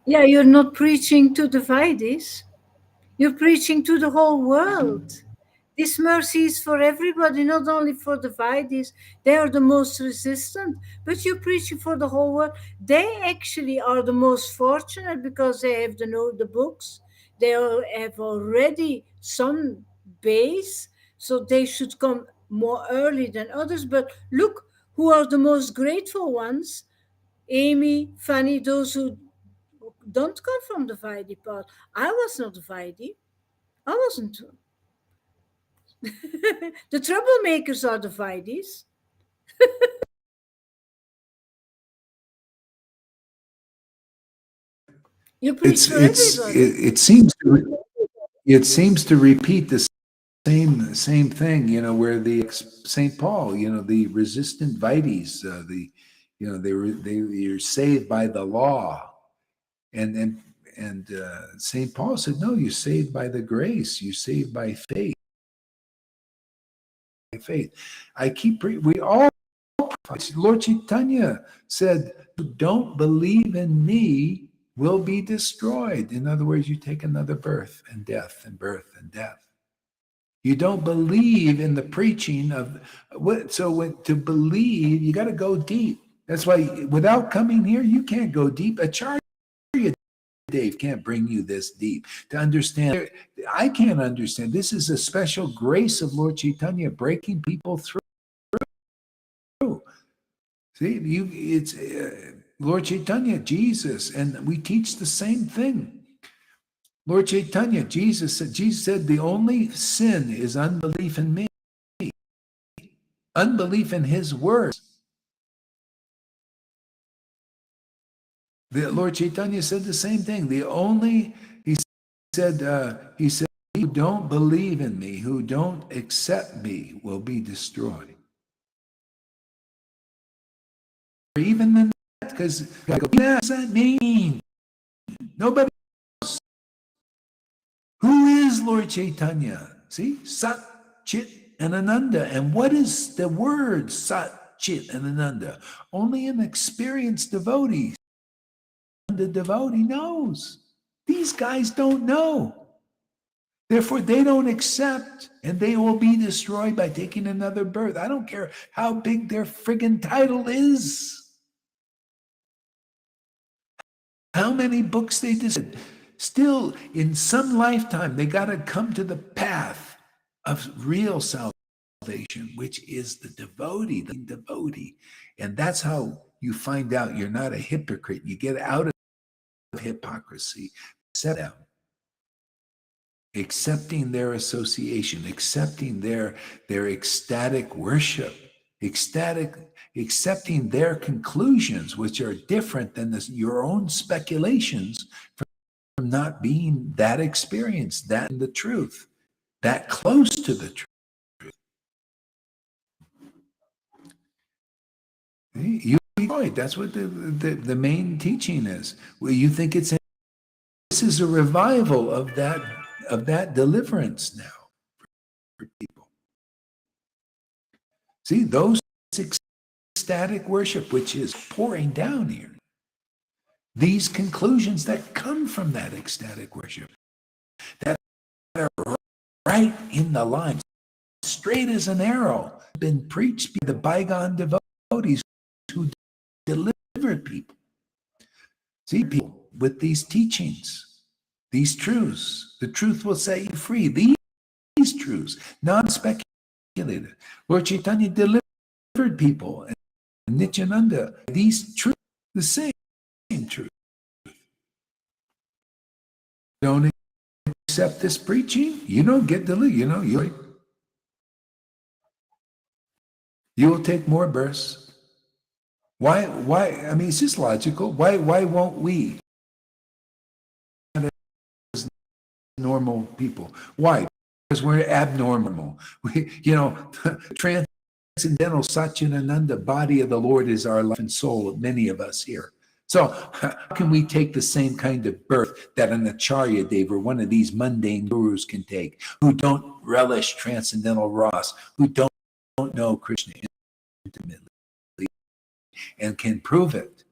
Yeah, you're not preaching to the devotees. You're preaching to the whole world. This mercy is for everybody, not only for the Vaidis. They are the most resistant, but you're preaching for the whole world. They actually are the most fortunate because they have to know the books. Have already some base, so they should come more early than others. But look, who are the most grateful ones? Amy, Fanny, those who don't come from the Vaidi path. I was not a Vaidi. I wasn't. The troublemakers are the Vaidis. You preach for everybody. It seems to repeat the same thing, where the Saint Paul, the resistant Vites, you're saved by the law, and Saint Paul said, no, you're saved by the grace, you're saved by faith. We all, Lord Caitanya said, who don't believe in me will be destroyed. In other words, you take another birth and death and birth and death. You don't believe in the preaching of what. So to believe, you got to go deep. That's why without coming here, you can't go deep. Acharya Dave can't bring you this deep to understand. I can't understand. This is a special grace of Lord Caitanya breaking people through. See, it's Lord Caitanya, Jesus, and we teach the same thing. Lord Caitanya, Jesus said, the only sin is unbelief in me, unbelief in his words. The Lord Caitanya said the same thing. He said, who don't believe in me, who don't accept me, will be destroyed. Even then, because what does that mean? Nobody knows. Who is Lord Caitanya? See, Sat, Chit, and Ananda. And what is the word Sat, Chit, and Ananda? Only an experienced devotee. The devotee knows. These guys don't know. Therefore, they don't accept, and they will be destroyed by taking another birth. I don't care how big their friggin' title is. How many books they did. Still, in some lifetime, they got to come to the path of real salvation, which is the devotee. And that's how you find out you're not a hypocrite. You get out of hypocrisy, accept them, accepting their association, accepting their ecstatic worship, accepting their conclusions, which are different than your own speculations, from not being that experienced, that in the truth, that close to the truth. You enjoyed. That's what the main teaching is. Well, you think this is a revival of that deliverance now for people. See, those ecstatic worship, which is pouring down here. These conclusions that come from that ecstatic worship, that are right in the line, straight as an arrow, been preached by the bygone devotees who delivered people. See, people with these teachings, these truths, the truth will set you free. These truths, non-speculative. Lord Caitanya delivered people, and Nityananda, these truths, the same truth. Don't accept this preaching, you don't get delivered. You will take more births. Why? I mean, it's just logical. Why won't we? normal people. Why? Because we're abnormal. Transcendental Satchidananda, body of the Lord is our life and soul of many of us here. So how can we take the same kind of birth that an Acharya Dev or one of these mundane gurus can take, who don't relish transcendental ras, who don't know Krishna intimately and can prove it?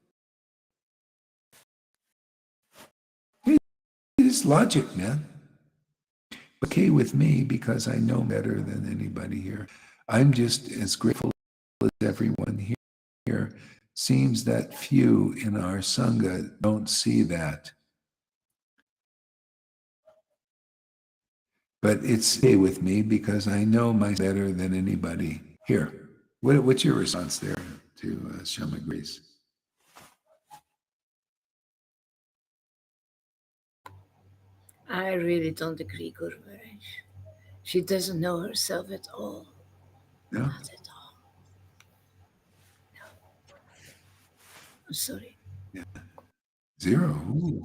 It's logic, man. Okay with me because I know better than anybody here. I'm just as grateful as everyone here. Seems that few in our Sangha don't see that. But it's okay with me because I know myself better than anybody here. What's your response there to Shama Grace? I really don't agree, Guru Maharaj. She doesn't know herself at all. No? Not at all. No. I'm sorry. Yeah. Zero. Ooh.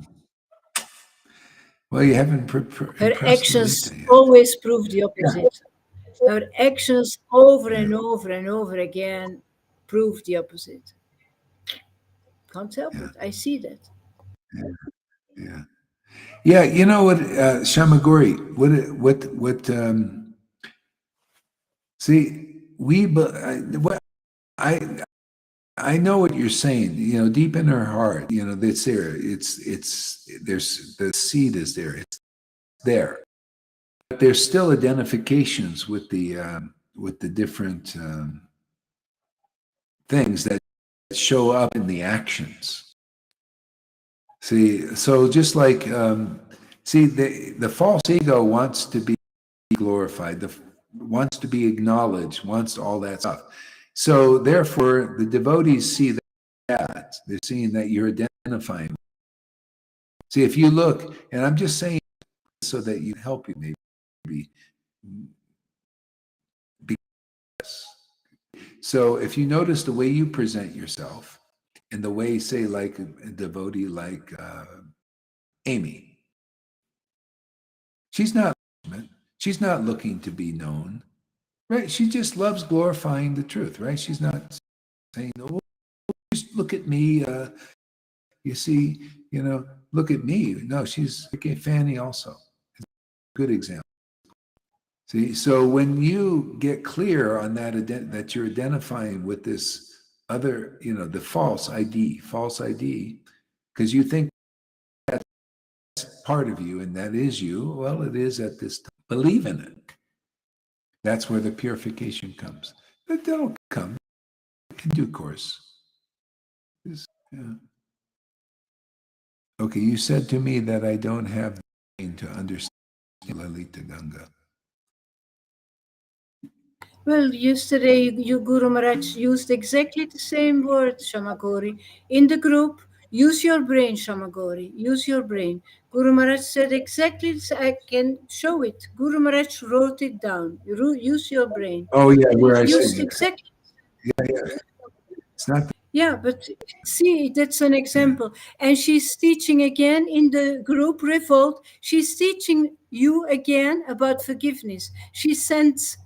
Well, you haven't Her impressed actions Lalita yet. always prove the opposite. Her actions over and over and over again prove the opposite. Can't help it. I see that. Yeah. Yeah, you know what, Shamagori, see, I know what you're saying, deep in her heart, that's there. There's the seed is there. It's there. But there's still identifications with the different things that show up in the actions. See, so just like, the false ego wants to be glorified, wants to be acknowledged, wants all that stuff. So therefore, the devotees see that. They're seeing that you're identifying. See, if you look, and I'm just saying so that you help you maybe. So if you notice the way you present yourself and the way, say, like a devotee like Amy, she's not looking to be known, right? She just loves glorifying the truth, right? She's not saying, "Oh, just look at me, you see, look at me." No, she's okay. Fanny also, good example. See, so when you get clear on that you're identifying with this other, the false ID, because you think that's part of you and that is you. Well, it is at this time. Believe in it. That's where the purification comes. But that'll come in due course. Yeah. Okay, you said to me that I don't have the brain to understand Lalita Ganga. Well, yesterday you Guru Maharaj used exactly the same word, Shamagori. In the group, use your brain, Shamagori. Use your brain. Guru Maharaj said exactly, I can show it. Guru Maharaj wrote it down. Use your brain. Oh yeah, And where he I used say exactly. yeah. It's not. Yeah, but see, that's an example. And she's teaching again in the group Revolt. She's teaching you again about forgiveness. She sends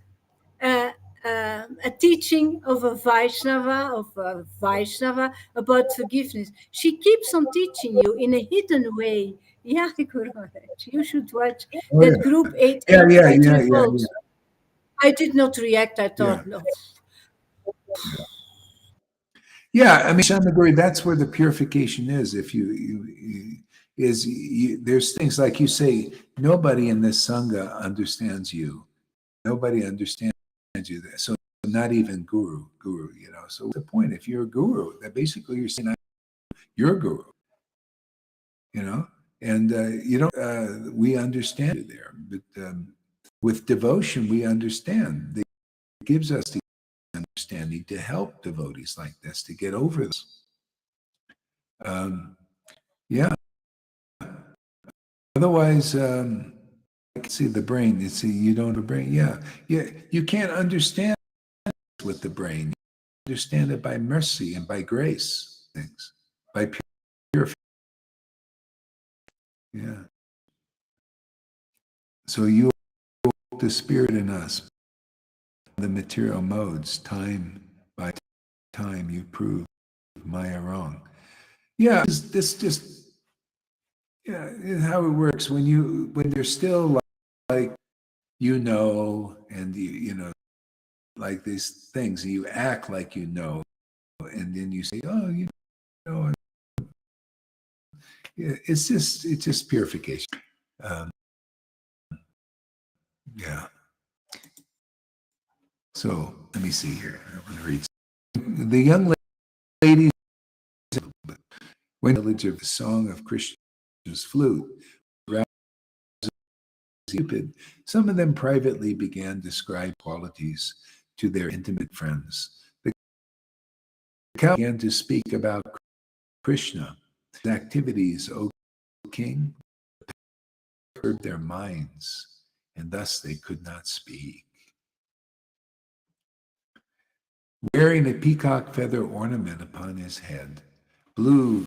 uh, a teaching of a Vaishnava about forgiveness. She keeps on teaching you in a hidden way. Yeah, Guru Maharaj, you should watch Oh that yeah. group Yeah, yeah, 888 yeah, yeah, Revolt. I did not react. I yeah. thought, no. Yeah, I mean, Shamaguri, that's where the purification is. If there's things like you say, nobody in this sangha understands you. Nobody understands you. So not even guru. So what's the point? If you're a guru, that basically you're saying you're a guru. And you don't. We understand you there, but with devotion, we understand. It gives us the understanding to help devotees like this to get over this. Yeah. Otherwise, I can see the brain. You see, you don't have a brain. Yeah. You can't understand with the brain. You understand it by mercy and by grace. Things by pure. Yeah. So you awoke the spirit in us, the material modes, time by time you prove Maya wrong. Yeah, this just, yeah, is how it works. When you're still like, and you know, like these things, you act like you know, and then you say, oh, you know, yeah, it's just purification. Um, yeah. So let me see here. I want to read. The young ladies went to the village of the song of Krishna's flute. Stupid. Some of them privately began to describe qualities to their intimate friends. The cow began to speak about Krishna, his activities, O king, disturbed their minds, and thus they could not speak. Wearing a peacock feather ornament upon his head, blue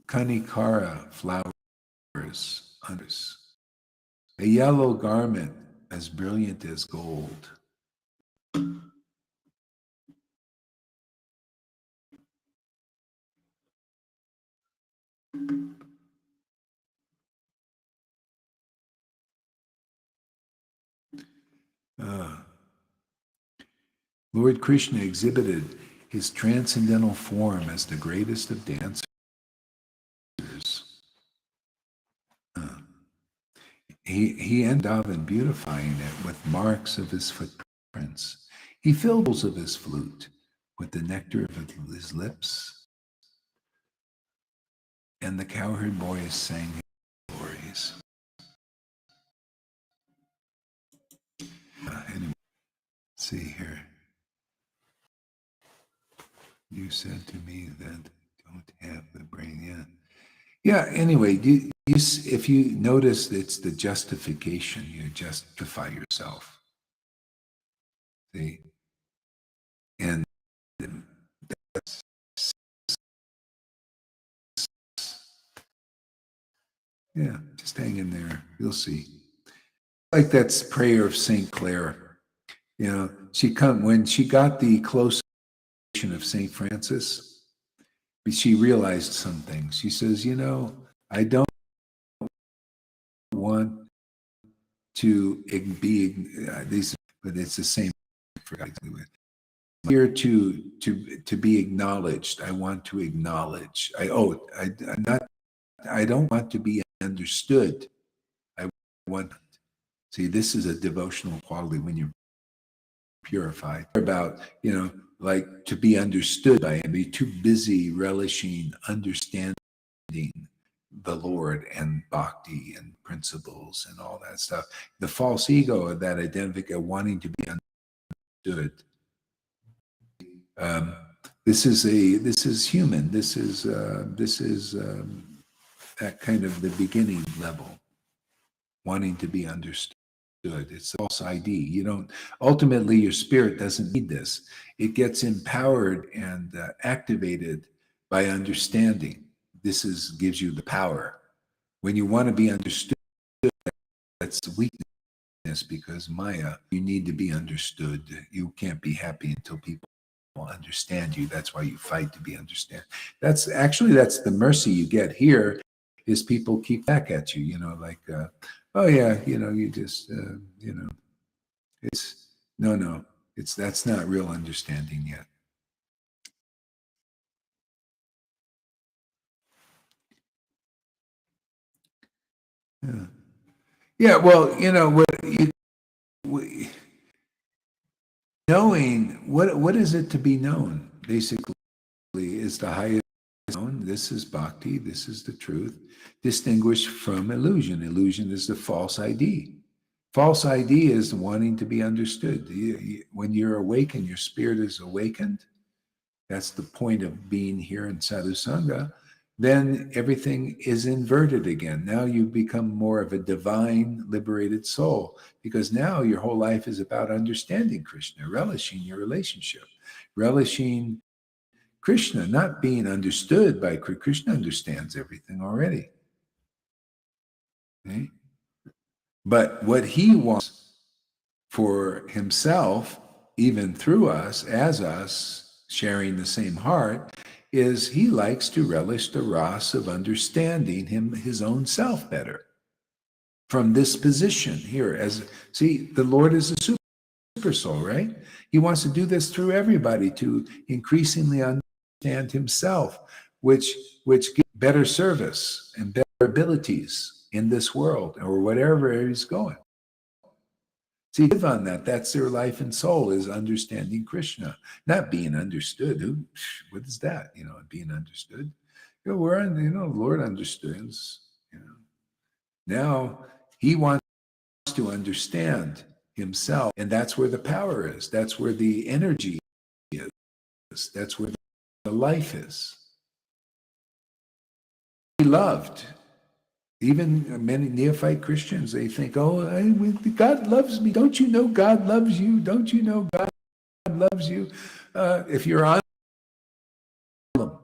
kanikara flowers under a yellow garment as brilliant as gold. Lord Krishna exhibited his transcendental form as the greatest of dancers. He ended up in beautifying it with marks of his footprints. He filled bowls of his flute with the nectar of his lips, and the cowherd boys sang his glories. Anyway, let's see here. You said to me that don't have the brain yet. Yeah, anyway, if you notice, it's the justification. You justify yourself. See? And that's, yeah, just hang in there. You'll see. Like that's prayer of St. Clare. You know, when she got the close of St. Francis, she realized some things. She says, you know, I don't want to be these, but it's the same. Here to be acknowledged. I want to acknowledge. I don't want to be understood. I want. See, this is a devotional quality when you're purified. About, you know, like to be understood by him. Be too busy relishing, understanding the Lord and bhakti and principles and all that stuff. The false ego of that identification, wanting to be understood. This is human. This is that kind of the beginning level, wanting to be understood. It's false ID. You don't. Ultimately, your spirit doesn't need this. It gets empowered and activated by understanding. Gives you the power. When you want to be understood, that's the weakness, because Maya, you need to be understood. You can't be happy until people understand you. That's why you fight to be understood. That's the mercy you get here, is people keep back at you, you know, like, oh yeah, you know, you just, you know, it's, no, that's not real understanding yet. Yeah. Yeah, well, you know, knowing, what is it to be known? Basically, is the highest known. This is bhakti. This is the truth, distinguished from illusion. Illusion is the false ID. False ID is wanting to be understood. When you're awakened, your spirit is awakened. That's the point of being here in Sadhu Sangha. Then everything is inverted again. Now you become more of a divine, liberated soul, because now your whole life is about understanding Krishna, relishing your relationship, relishing Krishna, not being understood by Krishna. Krishna understands everything already. Okay? But what he wants for himself, even through us, as us, sharing the same heart, is he likes to relish the ras of understanding his own self better. From this position here, see, the Lord is a super soul, right? He wants to do this through everybody to increasingly understand himself, which gives better service and better abilities in this world or whatever he's going. See, live on that. That's their life and soul, is understanding Krishna, not being understood. What is that? Being understood. Lord understands. Now he wants to understand himself, and that's where the power is. That's where the energy is. That's where the life is. He loved. Even many neophyte Christians, they think, God loves me. Don't you know God loves you? Don't you know God loves you? If you're on them,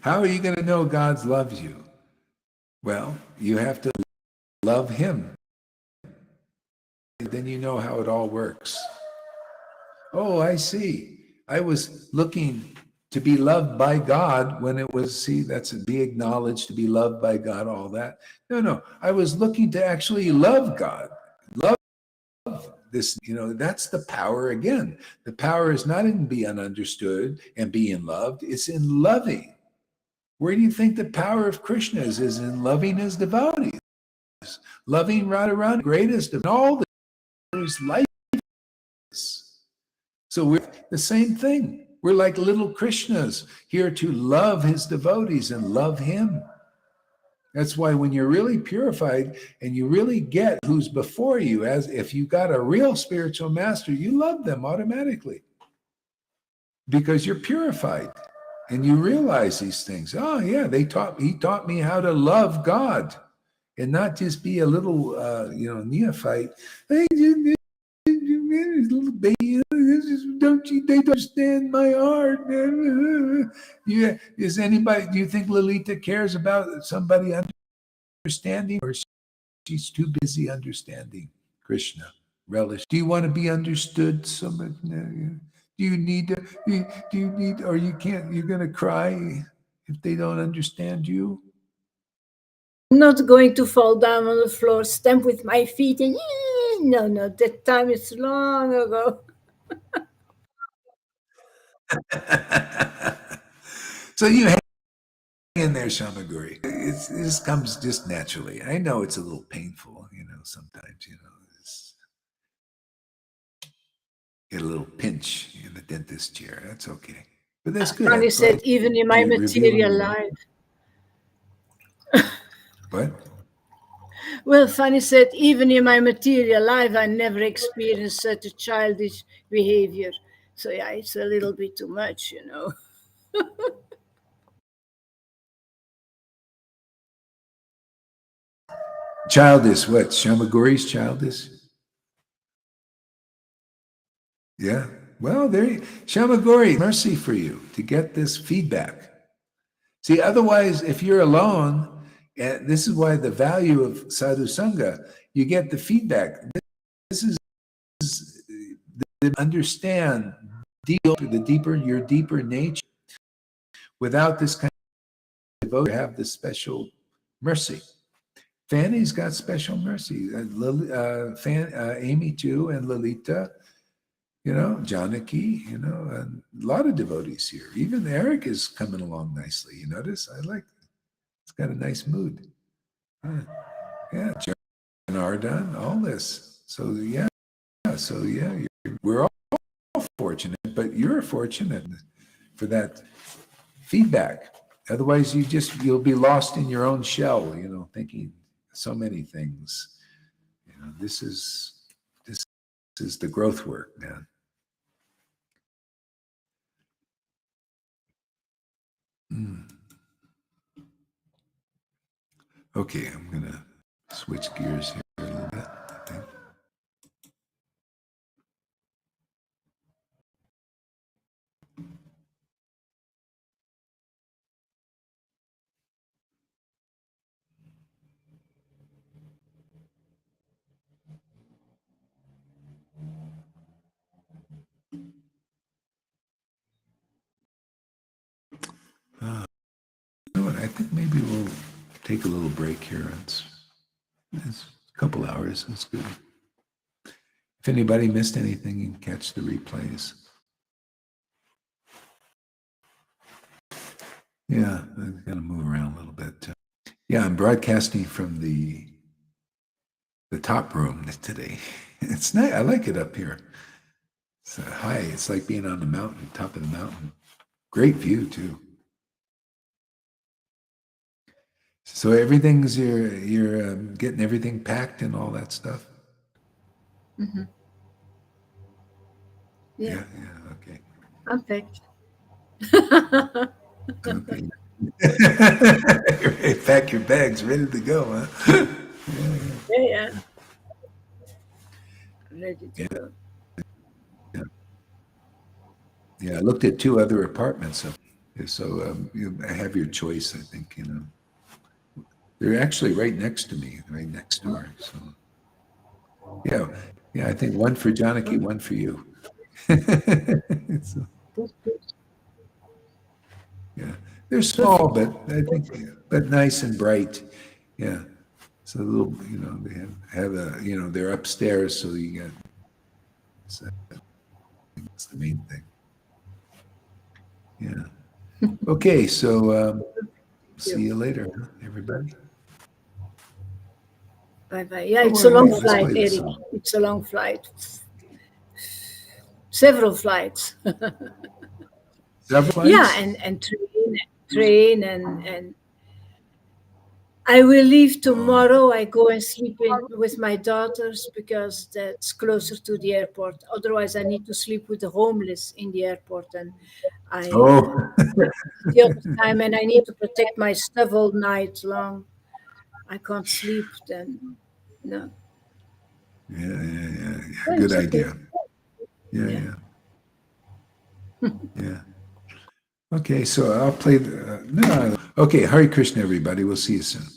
how are you going to know God loves you? Well, you have to love him. Then you know how it all works. Oh, I see. I was looking to be loved by God when it was, see, that's be acknowledged, to be loved by God, all that. No. I was looking to actually love God. Love this, that's the power again. The power is not in being understood and being loved, it's in loving. Where do you think the power of Krishna is? Is in loving his devotees. Loving Radharani, greatest of all those life. So we're the same thing. We're like little Krishnas here to love his devotees and love him. That's why when you're really purified and you really get who's before you, as if you got a real spiritual master, you love them automatically because you're purified and you realize these things. Oh yeah, he taught me how to love God and not just be a little, neophyte. Hey, little baby, they don't understand my heart. Yeah, is anybody? Do you think Lolita cares about somebody understanding, or she's too busy understanding Krishna? Relish. Do you want to be understood? Somebody? Do you need to? Do you need? Or you can't? You're going to cry if they don't understand you. I'm not going to fall down on the floor, stamp with my feet, and no, that time is long ago. So you hang in there, Shamaguri. This comes just naturally. I know it's a little painful, sometimes, get a little pinch in the dentist chair. That's okay. But that's good. Funny That's life. said, even in my You're revealing material your life. what? Well, Fanny said, even in my material life, I never experienced such a childish behavior. So, yeah, it's a little bit too much. Childish, what? Shamaguri's childish? Yeah. Well, Shamaguri, mercy for you to get this feedback. See, otherwise, if you're alone, and this is why the value of Sadhu Sangha, you get the feedback. This is the understand your deeper nature. Without this kind of devotion, you have this special mercy. Fanny's got special mercy. Amy too, and Lalita, Janaki, and a lot of devotees here. Even Eric is coming along nicely. You notice? I like it. It's got a nice mood. Yeah, Janardhan, all this. So yeah, we're all fortunate, but you're fortunate for that feedback. Otherwise, you'll be lost in your own shell, thinking so many things. This is the growth work, man. Okay, I'm gonna switch gears here a little bit, I think. take a little break here. It's a couple hours. That's good. If anybody missed anything, you can catch the replays. Yeah, I'm gonna move around a little bit. Yeah, I'm broadcasting from the top room today. It's nice. I like it up here. It's high. It's like being on the mountain, top of the mountain. Great view too. So everything's you're getting everything packed and all that stuff. Mm-hmm. Yeah. Okay. I'm packed. Okay. Pack your bags, ready to go, huh? Yeah. Ready to go. Yeah, I looked at 2 other apartments. So you have your choice, I think, They're actually right next to me, right next door. So yeah, I think one for Janaki, one for you. So, yeah, they're small, but I think, but nice and bright. Yeah, so a little, they have a, they're upstairs, so you got. So that's the main thing. Yeah. Okay, so see you later, everybody. Bye-bye. Yeah, Oh, it's a long let's flight, play this Eric. song. It's a long flight. Several flights. Several flights? Yeah, and train and I will leave tomorrow. I go and sleep with my daughters because that's closer to the airport. Otherwise, I need to sleep with the homeless in the airport, and Oh, the other time, and I need to protect my stuff all night long. I can't sleep then. No, yeah. but Good it's okay. idea. Yeah. Okay, so I'll play no. Okay, Hare Krishna, everybody. We'll see you soon.